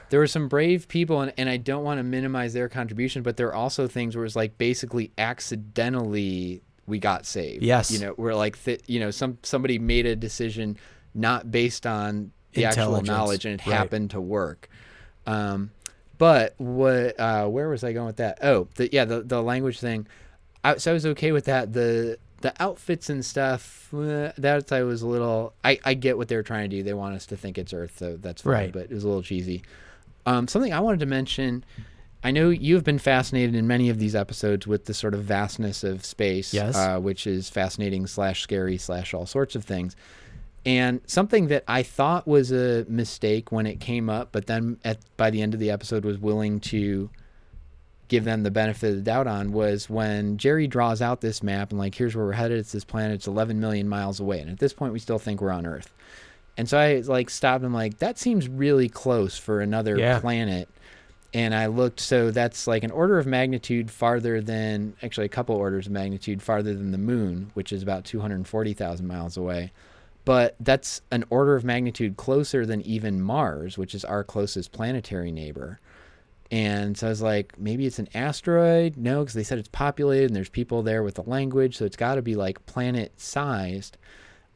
There were some brave people, and I don't want to minimize their contribution, but there are also things where it's like basically accidentally we got saved. Yes. We're like, somebody made a decision not based on the actual Intelligence. knowledge, and it Right. happened to work. But what? Where was I going with that? Oh, the language thing. So I was okay with that. The outfits and stuff. That I was a little. I get what they're trying to do. They want us to think it's Earth, so that's fine. Right. But it was a little cheesy. Something I wanted to mention. I know you've been fascinated in many of these episodes with the sort of vastness of space, Yes. which is fascinating / scary / all sorts of things. And something that I thought was a mistake when it came up, but then by the end of the episode was willing to give them the benefit of the doubt on, was when Jerry draws out this map and like, here's where we're headed. It's this planet. It's 11 million miles away. And at this point, we still think we're on Earth. And so I like stopped and like, that seems really close for another planet. And I looked, so that's like an order of magnitude farther than, actually a couple orders of magnitude farther than the moon, which is about 240,000 miles away. But that's an order of magnitude closer than even Mars, which is our closest planetary neighbor. And so I was like, maybe it's an asteroid. No, because they said it's populated and there's people there with the language. So it's got to be like planet sized.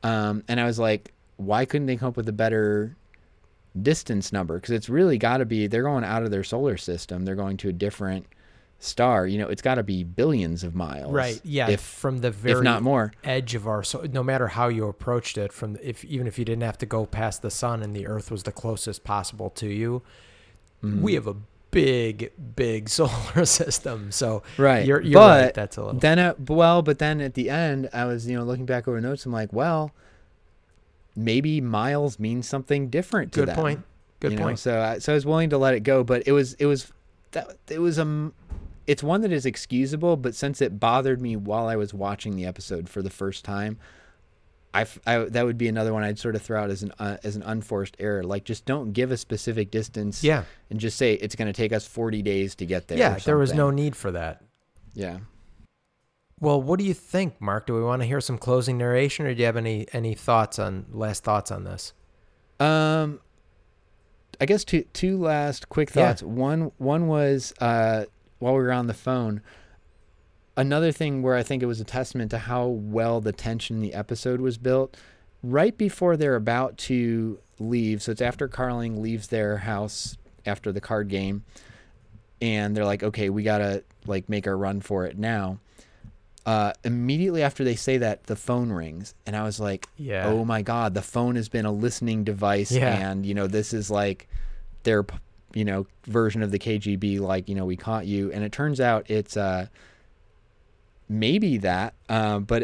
And I was like, why couldn't they come up with a better distance number? Because it's really got to be, they're going out of their solar system. They're going to a different star. It's got to be billions of miles. Right. Yeah. From the very if not more. edge of our, so no matter how you approached it, even if you didn't have to go past the sun and the Earth was the closest possible to you, we have a big solar system. So Right. you're but right. That's a little. Then, but then at the end, I was, looking back over notes. I'm like, well, maybe miles means something different to Good them. point. Good point. So I was willing to let it go, but it's one that is excusable. But since it bothered me while I was watching the episode for the first time, that would be another one I'd sort of throw out as an unforced error. Like, just don't give a specific distance. Yeah. And just say it's going to take us 40 days to get there. Yeah, or there was no something. need for that. Yeah. Well, what do you think, Mark? Do we want to hear some closing narration, or do you have any last thoughts on this? I guess two last quick thoughts. Yeah. One was while we were on the phone. Another thing where I think it was a testament to how well the tension in the episode was built, right before they're about to leave. So it's after Carling leaves their house after the card game, and they're like, okay, we gotta make our run for it now. Immediately after they say that, the phone rings, and I was like, Yeah. oh my God, the phone has been a listening device. Yeah. And, this is like their, version of the KGB, we caught you. And it turns out it's, maybe that, but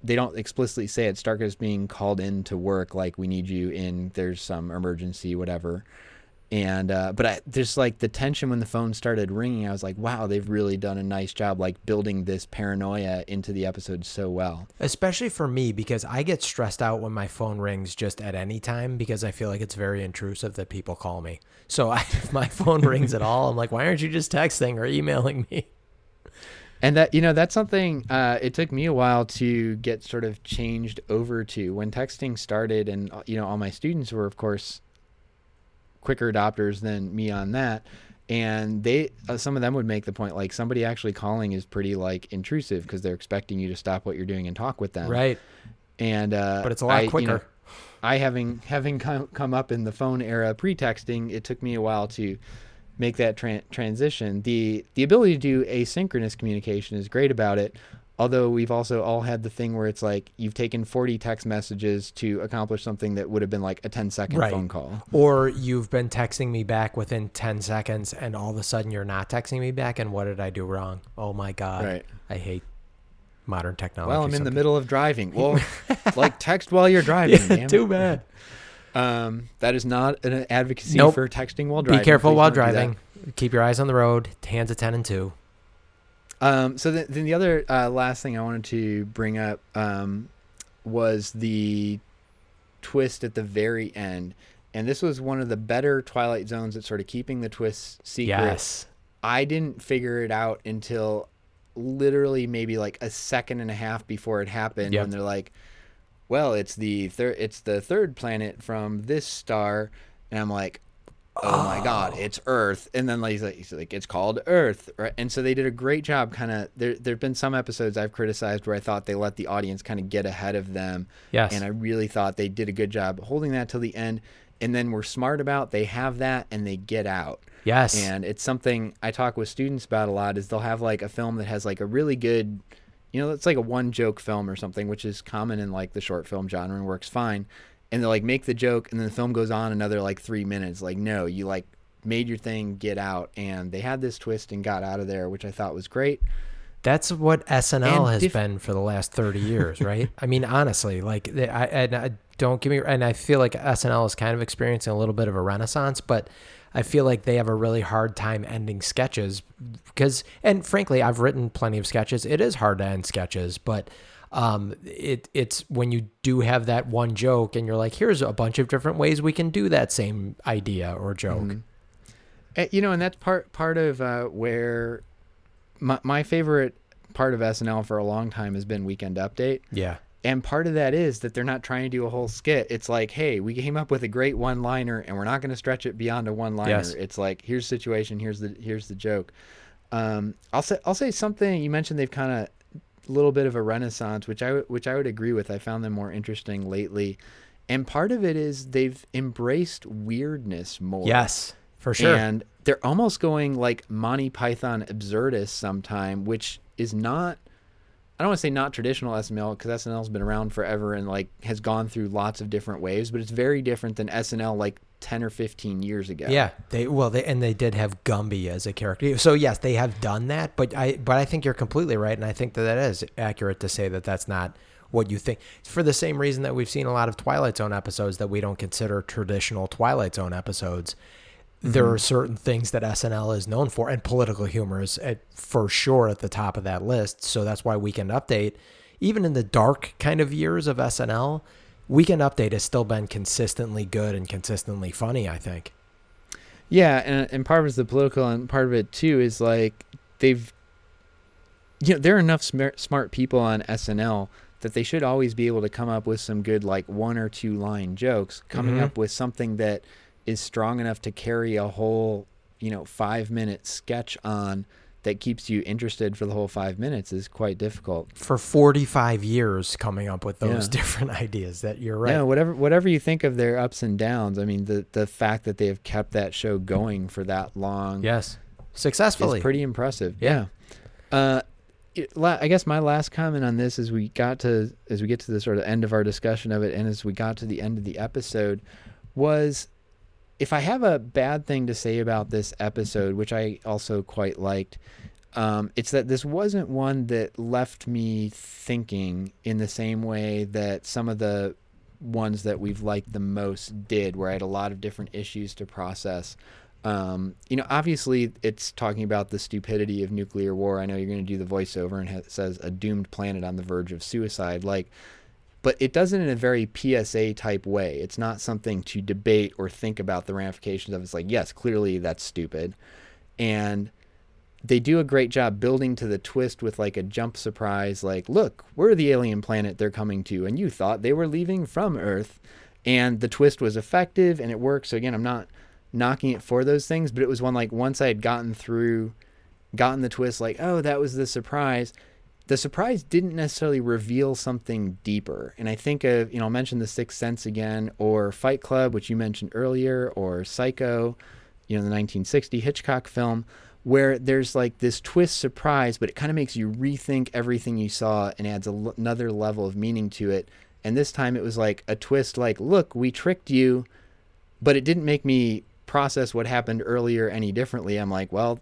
they don't explicitly say it. Stark is being called in to work, like, we need you in, there's some emergency, whatever. And but there's the tension when the phone started ringing. I was like, wow, they've really done a nice job building this paranoia into the episode so well. Especially for me, because I get stressed out when my phone rings just at any time, because I feel like it's very intrusive that people call me. So if my phone rings at all, I'm like, why aren't you just texting or emailing me? And that, that's something it took me a while to get sort of changed over to. When texting started, and all my students were, of course, quicker adopters than me on that, and they some of them would make the point, somebody actually calling is pretty intrusive, because they're expecting you to stop what you're doing and talk with them. Right. And but it's a lot quicker. I having come up in the phone era pre-texting, it took me a while to make that transition. The ability to do asynchronous communication is great about it, although we've also all had the thing where it's you've taken 40 text messages to accomplish something that would have been a 10-second Right. phone call. Or you've been texting me back within 10 seconds, and all of a sudden you're not texting me back, and what did I do wrong? Oh my God. Right. I hate modern technology. Well, I'm in the sometimes. middle of driving. Well, text while you're driving. Yeah, damn too it. bad. That is not an advocacy Nope. for texting while driving. Be careful Please while don't do that. driving. Keep your eyes on the road. Hands at 10 and 2. So then the other last thing I wanted to bring up was the twist at the very end. And this was one of the better Twilight Zones at sort of keeping the twists secret. Yes. I didn't figure it out until literally maybe a second and a half before it happened. Yep. When they're like, well, it's the third planet from this star. And I'm like, oh my God, it's Earth. And then he's like, it's called Earth. Right? And so they did a great job. Kind of there've been some episodes I've criticized where I thought they let the audience kind of get ahead of them. Yes. And I really thought they did a good job holding that till the end. And then we're smart about, they have that and they get out. Yes. And it's something I talk with students about a lot, is they'll have a film that has a really good, it's a one joke film or something, which is common in the short film genre and works fine. And they'll make the joke, and then the film goes on another 3 minutes. No, you made your thing, get out. And they had this twist and got out of there, which I thought was great. That's what SNL And has been for the last 30 years, right? I mean, honestly, don't give me, and I feel like SNL is kind of experiencing a little bit of a renaissance, but I feel like they have a really hard time ending sketches because, and frankly, I've written plenty of sketches. It is hard to end sketches, but it's when you do have that one joke and you're like, here's a bunch of different ways we can do that same idea or joke. Mm-hmm. And that's part of where my favorite part of SNL for a long time has been Weekend Update. Yeah. And part of that is that they're not trying to do a whole skit. It's hey, we came up with a great one-liner and we're not going to stretch it beyond a one-liner. Yes. It's here's the situation, here's the joke. I'll say something you mentioned. They've kind of a little bit of a renaissance, which I would agree with. I found them more interesting lately, and part of it is they've embraced weirdness more. Yes, for sure. And they're almost going Monty Python absurdist sometime, which is not. I don't want to say not traditional SNL, because SNL's been around forever and has gone through lots of different waves, but it's very different than SNL 10 or 15 years ago. Yeah, they did have Gumby as a character. So yes, they have done that, but I think you're completely right, and I think that is accurate to say that that's not what you think. For the same reason that we've seen a lot of Twilight Zone episodes that we don't consider traditional Twilight Zone episodes. There are certain things that SNL is known for, and political humor is for sure at the top of that list. So that's why Weekend Update, even in the dark kind of years of SNL, Weekend Update has still been consistently good and consistently funny, I think. Yeah, and part of it is the political, and part of it too is like they've, there are enough smart people on SNL that they should always be able to come up with some good like 1 or 2 line jokes, coming up with something that is strong enough to carry a whole 5-minute sketch on that keeps you interested for the whole 5 minutes is quite difficult. For 45 years coming up with those different ideas, that you're right. Yeah, whatever you think of their ups and downs, I mean, the fact that they have kept that show going for that long, yes, successfully, is pretty impressive. Yeah. I guess my last comment on this as we get to the sort of end of our discussion of it, and as we got to the end of the episode, was, if I have a bad thing to say about this episode, which I also quite liked, it's that this wasn't one that left me thinking in the same way that some of the ones that we've liked the most did, where I had a lot of different issues to process. Obviously it's talking about the stupidity of nuclear war. I know you're going to do the voiceover, and it says a doomed planet on the verge of suicide. But it does it in a very PSA type way. It's not something to debate or think about the ramifications of. It's like, yes, clearly that's stupid. And they do a great job building to the twist with like a jump surprise, like, look, we're the alien planet they're coming to, and you thought they were leaving from Earth. And the twist was effective and it worked. So again, I'm not knocking it for those things, but it was one like, once I had gotten the twist, like, oh, that was the surprise. The surprise didn't necessarily reveal something deeper. And I think of, I'll mention The Sixth Sense again, or Fight Club, which you mentioned earlier, or Psycho, the 1960 Hitchcock film, where there's like this twist surprise, but it kind of makes you rethink everything you saw and adds another level of meaning to it. And this time it was like a twist like, look, we tricked you, but it didn't make me process what happened earlier any differently. I'm like, well,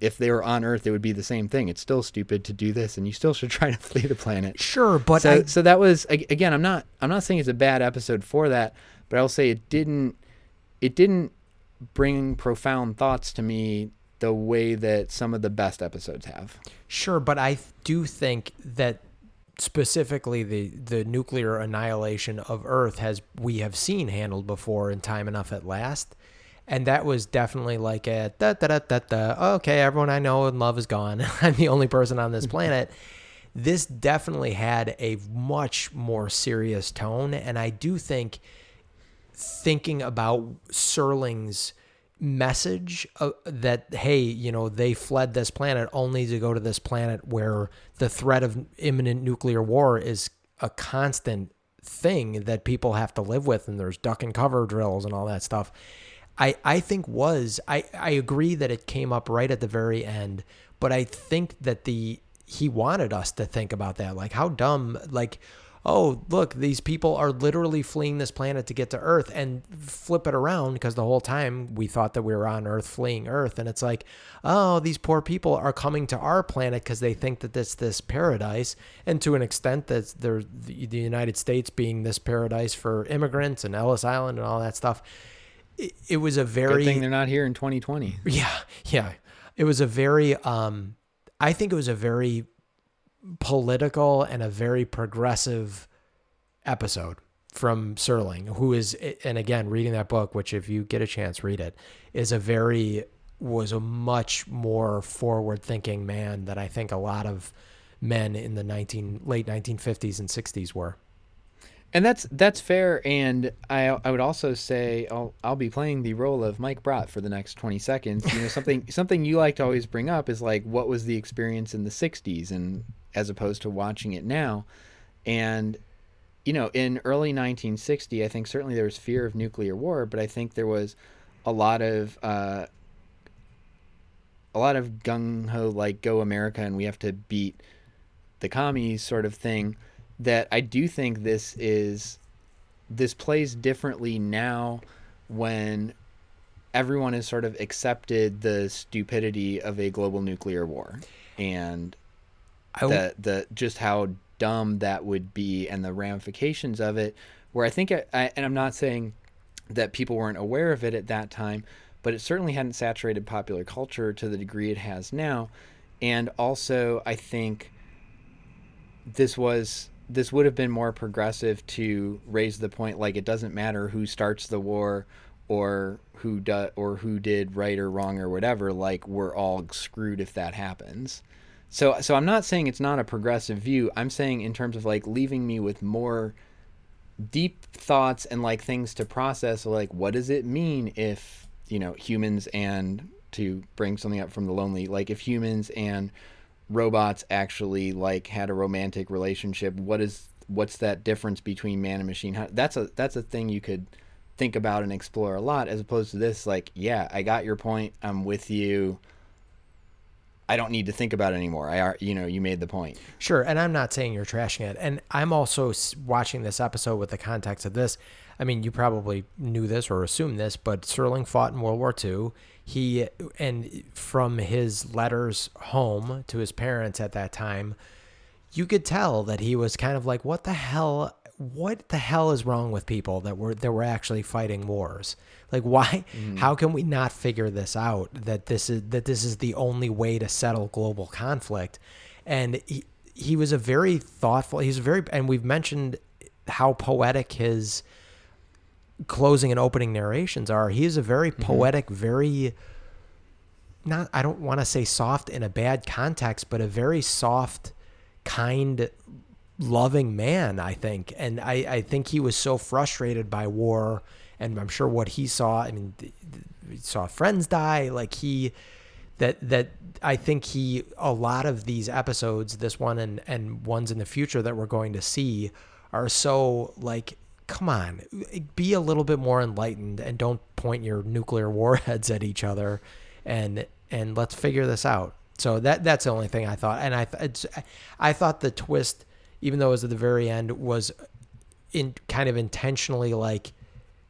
if they were on Earth, it would be the same thing. It's still stupid to do this, and you still should try to flee the planet. Sure, but so that was, again, I'm not saying it's a bad episode for that, but I'll say it didn't bring profound thoughts to me the way that some of the best episodes have. Sure, but I do think that specifically the nuclear annihilation of Earth we have seen handled before in Time Enough at Last. And that was definitely like a okay, everyone I know and love is gone. I'm the only person on this planet. This definitely had a much more serious tone. And I do think thinking about Serling's message that, hey, they fled this planet only to go to this planet where the threat of imminent nuclear war is a constant thing that people have to live with. And there's duck and cover drills and all that stuff. I think I agree that it came up right at the very end, but I think that he wanted us to think about that. Like, how dumb, like, oh, look, these people are literally fleeing this planet to get to Earth, and flip it around, because the whole time we thought that we were on Earth fleeing Earth. And it's like, oh, these poor people are coming to our planet because they think that it's this paradise. And to an extent that the United States being this paradise for immigrants and Ellis Island and all that stuff. It was a very... Good thing they're not here in 2020. Yeah. It was a very... I think it was a very political and a very progressive episode from Serling, who is... And again, reading that book, which if you get a chance, read it, was a much more forward-thinking man that I think a lot of men in the late 1950s and 60s were. And that's fair, and I would also say I'll be playing the role of Mike Brott for the next 20 seconds. Something you like to always bring up is like, what was the experience in the 60s, and as opposed to watching it now. And in early 1960, I think certainly there was fear of nuclear war, but I think there was a lot of gung ho, like, go America and we have to beat the commies sort of thing. That I do think this plays differently now, when everyone has sort of accepted the stupidity of a global nuclear war and the just how dumb that would be and the ramifications of it, where I think and I'm not saying that people weren't aware of it at that time, but it certainly hadn't saturated popular culture to the degree it has now. And also I think this would have been more progressive to raise the point, like, it doesn't matter who starts the war or who did right or wrong or whatever, like, we're all screwed if that happens. So I'm not saying it's not a progressive view. I'm saying in terms of, like, leaving me with more deep thoughts and, like, things to process, like, what does it mean if, humans, and to bring something up from The Lonely, like, if humans and robots actually, like, had a romantic relationship, what's that difference between man and machine? That's a thing you could think about and explore a lot, as opposed to this, like, yeah, I got your point, I'm with you, I don't need to think about it anymore. You made the point. Sure, and I'm not saying you're trashing it. And I'm also watching this episode with the context of this. I mean, you probably knew this or assumed this, but Serling fought in World War II. And from his letters home to his parents at that time, you could tell that he was kind of like, what the hell is wrong with people that were actually fighting wars? Like, why? How can we not figure this out? That this is the only way to settle global conflict. And he was a very thoughtful. And we've mentioned how poetic his closing and opening narrations are. He is a very poetic, very I don't want to say soft in a bad context, but a very soft, kind, loving man, I think. And I think he was so frustrated by war, and I'm sure what he saw, I mean, he saw friends die, like that I think a lot of these episodes, this one and ones in the future that we're going to see, are so, like, come on, be a little bit more enlightened and don't point your nuclear warheads at each other, and let's figure this out. So that's the only thing I thought. And I thought the twist, even though it was at the very end, was kind of intentionally like,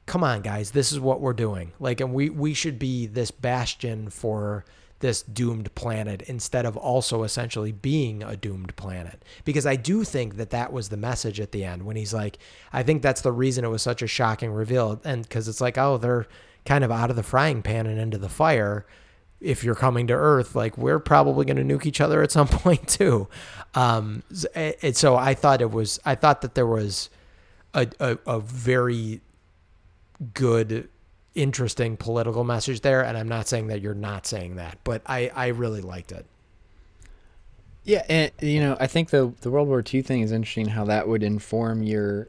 come on, guys, this is what we're doing. Like, and we should be this bastion for this doomed planet instead of also essentially being a doomed planet. Because I do think that was the message at the end when he's like, I think that's the reason it was such a shocking reveal. And because it's like, oh, they're kind of out of the frying pan and into the fire. If you're coming to Earth, like, we're probably going to nuke each other at some point too. So I thought that there was a very good, interesting political message there. And I'm not saying that you're not saying that, but I really liked it. Yeah. And, I think the World War II thing is interesting, how that would inform your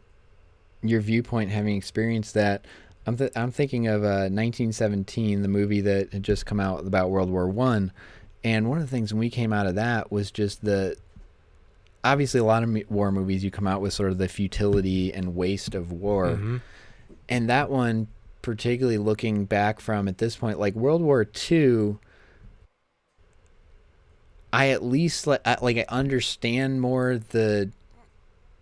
viewpoint, having experienced that. I'm thinking of 1917, the movie that had just come out about World War I. And one of the things when we came out of that was just obviously a lot of war movies, you come out with sort of the futility and waste of war. Mm-hmm. And that one, particularly looking back from at this point, like World War II, I at least I understand more the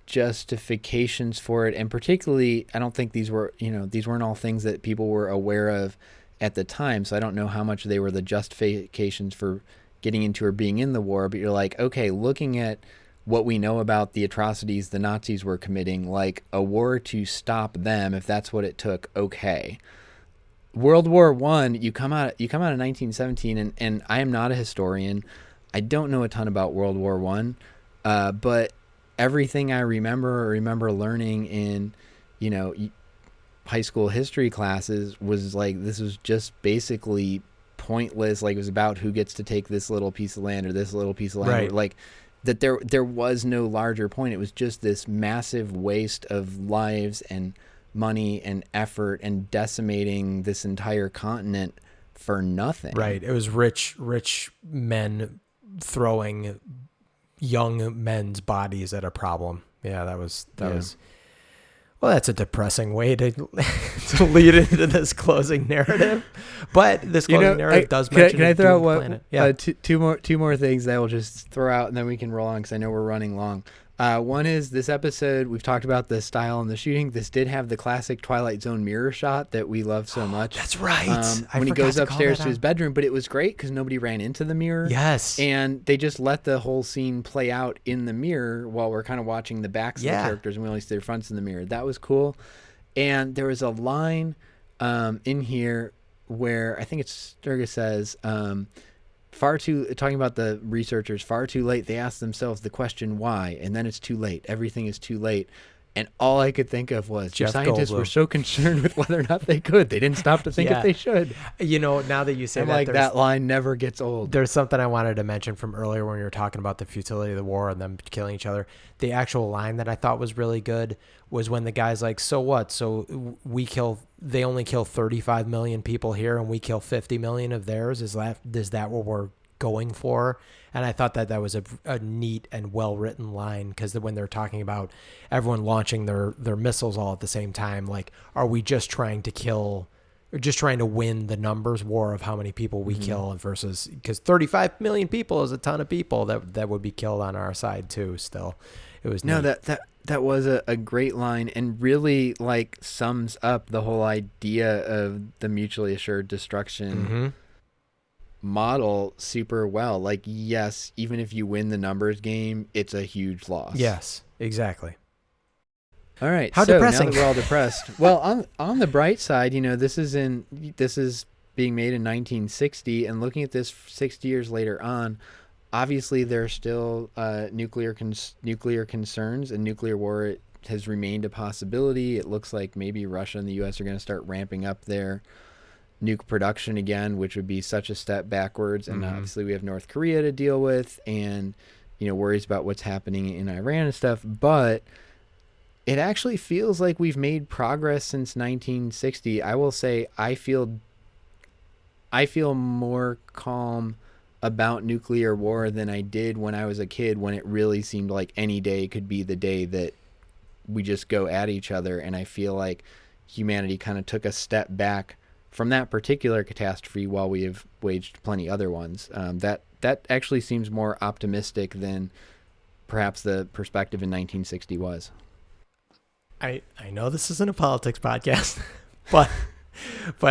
justifications for it, and particularly I don't think these weren't all things that people were aware of at the time, so I don't know how much they were the justifications for getting into or being in the war. But you're like, okay, looking at what we know about the atrocities the Nazis were committing, like a war to stop them, if that's what it took, okay. World War I, you come out of 1917, and I am not a historian. I don't know a ton about World War I, but everything I remember learning in, high school history classes was like, this was just basically pointless. Like, it was about who gets to take this little piece of land or this little piece of land. Right. Like, that there was no larger point. It was just this massive waste of lives and money and effort and decimating this entire continent for nothing. Right. It was rich men throwing young men's bodies at a problem. Yeah, that was. Well, that's a depressing way to lead into this closing narrative. But this closing narrative does mention. Can I throw out planet. Yeah. two more things that I will just throw out, and then we can roll on because I know we're running long. One is this episode, we've talked about the style and the shooting. This did have the classic Twilight Zone mirror shot that we love so much. That's right. When he goes upstairs to his bedroom, but it was great because nobody ran into the mirror. Yes. And they just let the whole scene play out in the mirror while we're kind of watching the backs of the characters and we only see their fronts in the mirror. That was cool. And there was a line in here where I think it's Sturgis says, talking about the researchers, far too late. They ask themselves the question why, and then it's too late. Everything is too late. And all I could think of was the Jeff scientists Goldblum. were so concerned with whether or not they could. They didn't stop to think if they should. You know, now that you say And that, like there's, that line never gets old. there's something I wanted to mention from earlier when we were talking about the futility of the war and them killing each other. The actual line that I thought was really good was when the guy's like, so what? So they only kill 35 million people here and we kill 50 million of theirs. Is that what we're going for? And I thought that was a neat and well-written line, because when they're talking about everyone launching their missiles all at the same time, like, are we just trying to win the numbers war of how many people we kill versus, because 35 million people is a ton of people that would be killed on our side too. Still, it was No, neat. that was a great line and really like sums up the whole idea of the mutually assured destruction model super well. Like, yes, even if you win the numbers game, it's a huge loss. Yes, exactly. All right. How so depressing. Now that we're all depressed. Well, on the bright side, you know, this is being made in 1960, and looking at this 60 years later on, obviously there are still nuclear concerns, and nuclear war has remained a possibility. It looks like maybe Russia and the U.S. are going to start ramping up their nuke production again, which would be such a step backwards. And obviously we have North Korea to deal with, and worries about what's happening in Iran and stuff. But it actually feels like we've made progress since 1960. I will say I feel more calm about nuclear war than I did when I was a kid, when it really seemed like any day could be the day that we just go at each other. And I feel like humanity kind of took a step back from that particular catastrophe while we have waged plenty other ones. That actually seems more optimistic than perhaps the perspective in 1960 was. I know this isn't a politics podcast, but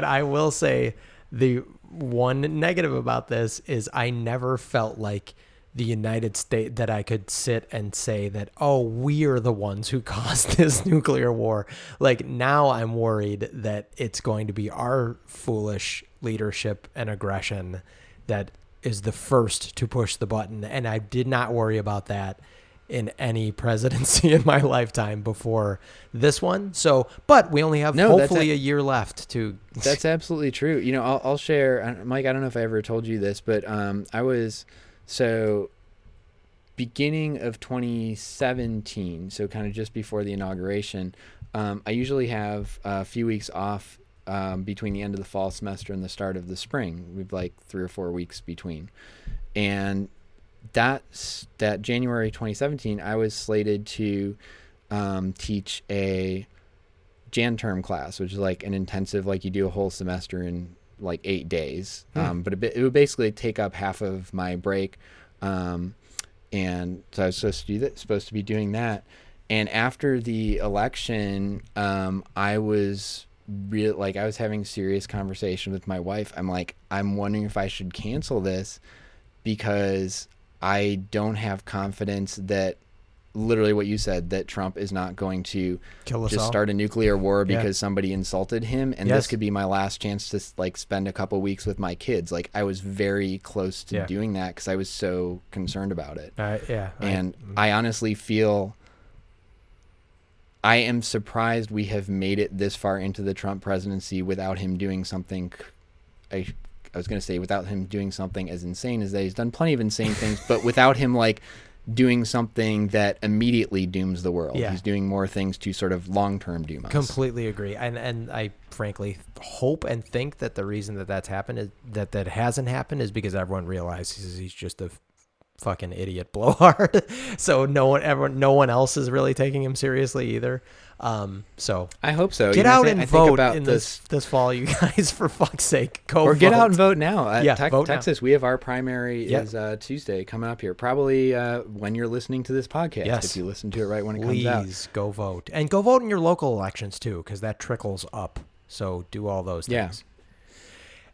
I will say the one negative about this is I never felt like the United States, that I could sit and say that, oh, we're the ones who caused this nuclear war. Like, now I'm worried that it's going to be our foolish leadership and aggression that is the first to push the button. And I did not worry about that in any presidency in my lifetime before this one. So, but we only have hopefully a year left to. That's absolutely true. I'll share, Mike, I don't know if I ever told you this, but beginning of 2017, so kind of just before the inauguration, I usually have a few weeks off between the end of the fall semester and the start of the spring. We've like 3 or 4 weeks between. And that January 2017, I was slated to teach a Jan term class, which is like an intensive, like you do a whole semester in like 8 days. But it would basically take up half of my break. And so I was supposed to be doing that. And after the election, I was having serious conversation with my wife. I'm wondering if I should cancel this, because I don't have confidence that, literally what you said, that Trump is not going to Kill us just all. start a nuclear war because somebody insulted him. And Yes. this could be my last chance to spend a couple weeks with my kids. Like, I was very close to doing that because I was so concerned about it. And I honestly feel, I am surprised we have made it this far into the Trump presidency without him doing something. I was going to say without him doing something as insane as that. He's done plenty of insane things, but without him doing something that immediately dooms the world. He's doing more things to sort of long-term doom us. Completely agree. And I frankly hope and think that the reason that's happened is that hasn't happened is because everyone realizes he's just a fucking idiot blowhard. So no one else is really taking him seriously either. So I hope so. get You know, out I and think vote about in this fall, you guys. For fuck's sake, go or get vote. out and vote now. Yeah, vote now. Texas, we have our primary Yep. is Tuesday coming up here. Probably when you're listening to this podcast. Yes. If you listen to it right when it comes out. Please go vote, and go vote in your local elections too, because that trickles up. So do all those Yeah. things.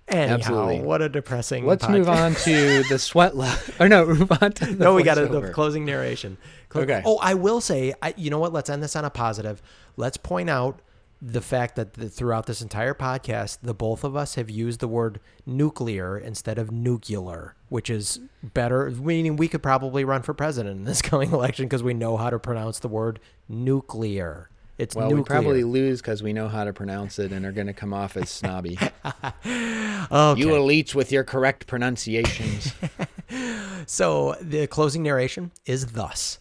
Anyhow, Absolutely. what a depressing. Let's move podcast. on to the sweat level. Or no, move on to the No, we got the voiceover. closing narration. Okay. Oh, I will say, you know what? Let's end this on a positive. Let's point out the fact that throughout this entire podcast, the both of us have used the word nuclear instead of nuclear, which is better. Meaning we could probably run for president in this coming election because we know how to pronounce the word nuclear. It's Well, nuclear. we probably lose because we know how to pronounce it and are going to come off as snobby. Okay. You elites with your correct pronunciations. So the closing narration is thus.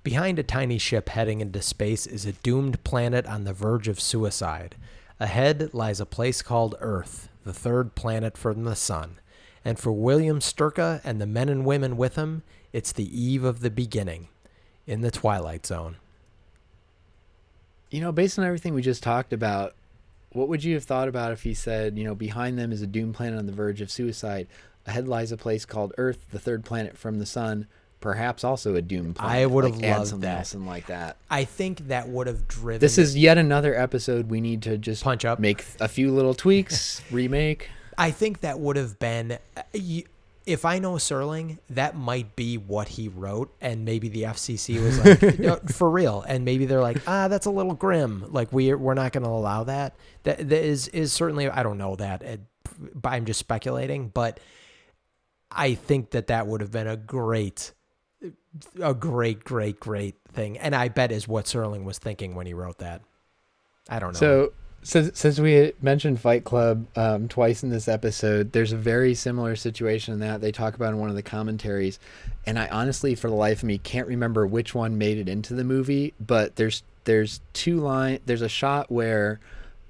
Behind a tiny ship heading into space is a doomed planet on the verge of suicide. Ahead lies a place called Earth, the third planet from the sun. And for William Sturka and the men and women with him, it's the eve of the beginning, in the Twilight Zone. You know, based on everything we just talked about, what would you have thought about if he said, you know, behind them is a doomed planet on the verge of suicide. Ahead lies a place called Earth, the third planet from the sun, perhaps also a doomed planet. I would have add loved something that. else in like that. I think that would have driven... This is yet another episode we need to just Punch up. make a few little tweaks, remake. I think that would have been, if I know Serling, that might be what he wrote, and maybe the FCC was like, "No, for real," and maybe they're like, that's a little grim. Like we're not going to allow that. That is certainly, I don't know that, but I'm just speculating. But I think that would have been a great thing, and I bet is what Serling was thinking when he wrote that. I don't know. So since we had mentioned Fight Club twice in this episode, there's a very similar situation in that they talk about in one of the commentaries, and I honestly, for the life of me, can't remember which one made it into the movie. But there's two line. There's a shot where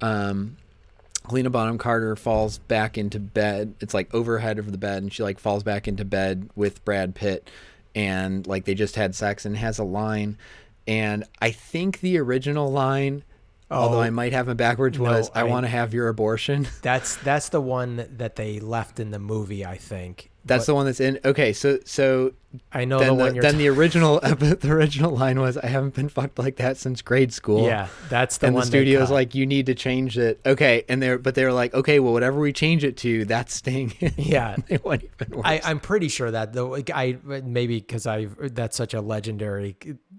Helena Bonham Carter falls back into bed. It's like overhead of the bed, and she like falls back into bed with Brad Pitt, and like they just had sex, and has a line, and I think the original line. Although I might have it backwards, was I want to have your abortion. That's the one that they left in the movie, I think. That's the one that's in. Okay, so I know then the one you're the original the original line was I haven't been fucked like that since grade school. Yeah, that's the and one. the studio's they cut. like, you need to change it. Okay, and they were like, okay, well, whatever we change it to, that's staying in. Yeah. They went even worse. I'm pretty sure that though. Maybe because that's such a legendary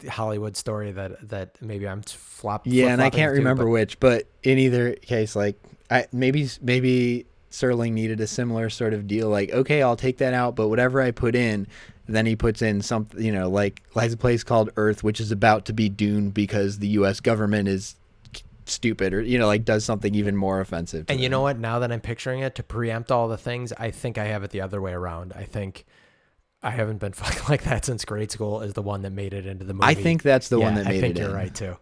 Hollywood story that maybe I'm flopping. Yeah, and I can't remember which, but in either case, like maybe Serling needed a similar sort of deal. Like, okay, I'll take that out, but whatever I put in, then he puts in something, you know, like lies a place called Earth, which is about to be doomed because the U.S. government is stupid, or you know, like does something even more offensive. And you know what? Now that I'm picturing it, to preempt all the things, I think I have it the other way around. I think I haven't been fucked like that since grade school is the one that made it into the movie. I think that's the one that made it I think in. you're right too.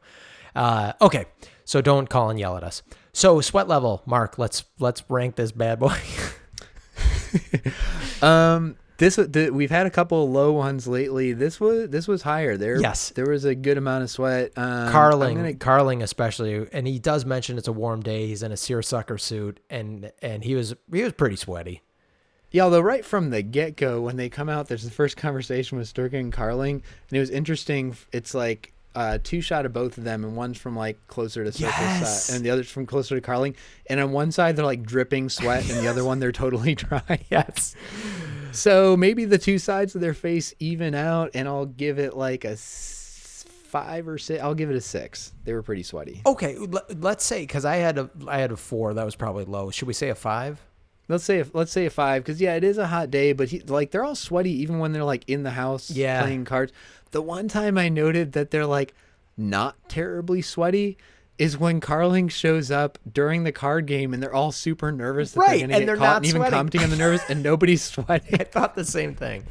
Okay, so don't call and yell at us. So sweat level, Mark. Let's rank this bad boy. We've had a couple of low ones lately. This was higher. Yes. There was a good amount of sweat. Carling especially, and he does mention it's a warm day. He's in a seersucker suit, and he was pretty sweaty. Yeah, although right from the get-go, when they come out, there's the first conversation with Sturka and Carling, and it was interesting. It's like two shot of both of them, and one's from like closer to Sturka's side, and the other's from closer to Carling. And on one side they're like dripping sweat, and the other one they're totally dry. Yes. So maybe the two sides of their face even out, and I'll give it like a 5 or 6. I'll give it a 6. They were pretty sweaty. Okay, let's say, because I had a 4. That was probably low. Should we say a 5? Let's say a 5, because yeah, it is a hot day, but they're all sweaty even when they're like in the house playing cards. The one time I noted that they're like not terribly sweaty is when Carling shows up during the card game and they're all super nervous that they're gonna get caught, and even commenting on the nervous, and nobody's sweating. I thought the same thing.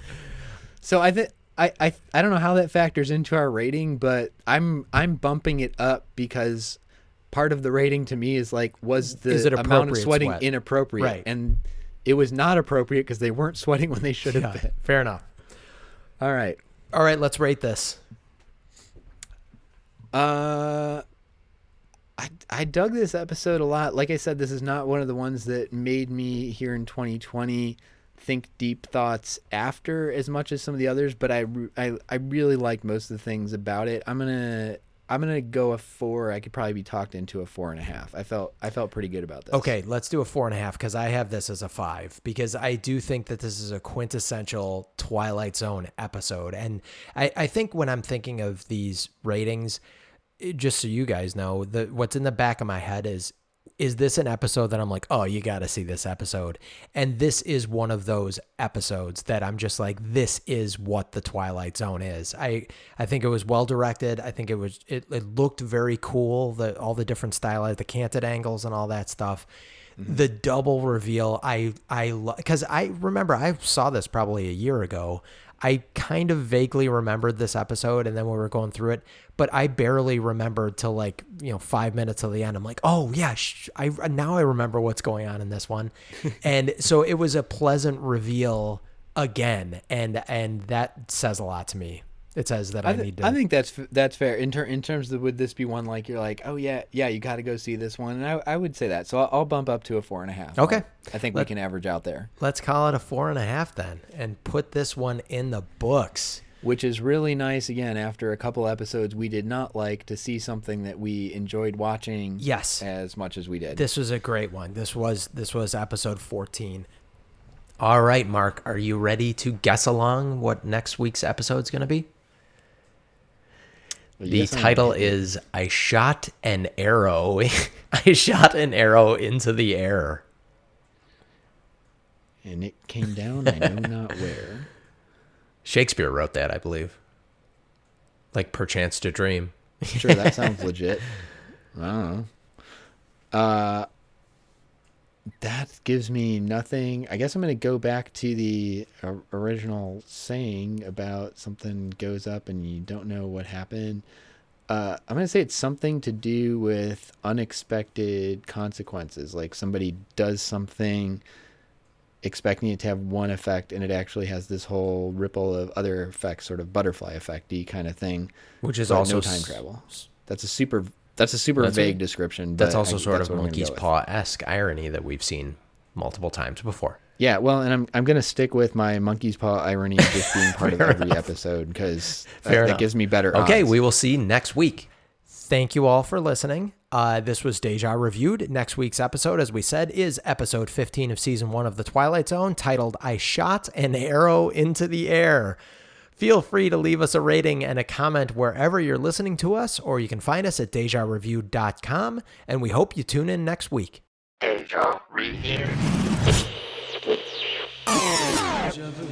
So I think I don't know how that factors into our rating, but I'm bumping it up because part of the rating to me is like, was the amount of sweating inappropriate? Right. And it was not appropriate because they weren't sweating when they should have been. Fair enough. All right, let's rate this. I dug this episode a lot. Like I said, this is not one of the ones that made me here in 2020 think deep thoughts after as much as some of the others, but I really liked most of the things about it. I'm gonna go a 4. I could probably be talked into a 4.5. I felt pretty good about this. Okay, let's do a 4.5 because I have this as a 5 because I do think that this is a quintessential Twilight Zone episode. And I think when I'm thinking of these ratings, just so you guys know, what's in the back of my head is this an episode that I'm like, oh, you got to see this episode? And this is one of those episodes that I'm just like, this is what the Twilight Zone is. I think it was well directed. I think it looked very cool. All the different stylized, the canted angles and all that stuff. Mm-hmm. The double reveal, because I remember I saw this probably a year ago. I kind of vaguely remembered this episode, and then when we were going through it, but I barely remembered till 5 minutes till the end. I'm like, oh yeah, now I remember what's going on in this one. And so it was a pleasant reveal again, and that says a lot to me. It says that I need to. I think that's fair. In terms of, would this be one like you're like, oh yeah, you got to go see this one? And I would say that. So I'll bump up to a 4.5. Okay. I think we can average out there. Let's call it a 4.5 then, and put this one in the books. Which is really nice. Again, after a couple episodes we did not like, to see something that we enjoyed watching. Yes. As much as we did. This was a great one. This was episode 14. All right, Mark, are you ready to guess along what next week's episode is going to be? The title is I Shot an Arrow. I shot an arrow into the air. And it came down, I know not where. Shakespeare wrote that, I believe. Like Perchance to Dream. Sure, that sounds legit. I don't know. That gives me nothing. I guess I'm going to go back to the original saying about something goes up and you don't know what happened. I'm going to say it's something to do with unexpected consequences. Like somebody does something expecting it to have one effect, and it actually has this whole ripple of other effects, sort of butterfly effect-y kind of thing. Which is but also no time travel. That's a super vague description. That's but also sort of what I'm monkey's gonna go with. paw-esque irony that we've seen multiple times before. Yeah, well, and I'm going to stick with my monkey's paw irony just being part of every episode, because that gives me better odds. Okay, we will see next week. Thank you all for listening. This was Deja Reviewed. Next week's episode, as we said, is episode 15 of season 1 of The Twilight Zone, titled I Shot an Arrow into the Air. Feel free to leave us a rating and a comment wherever you're listening to us, or you can find us at DejaReviewed.com, and we hope you tune in next week. Deja Review. Deja vu.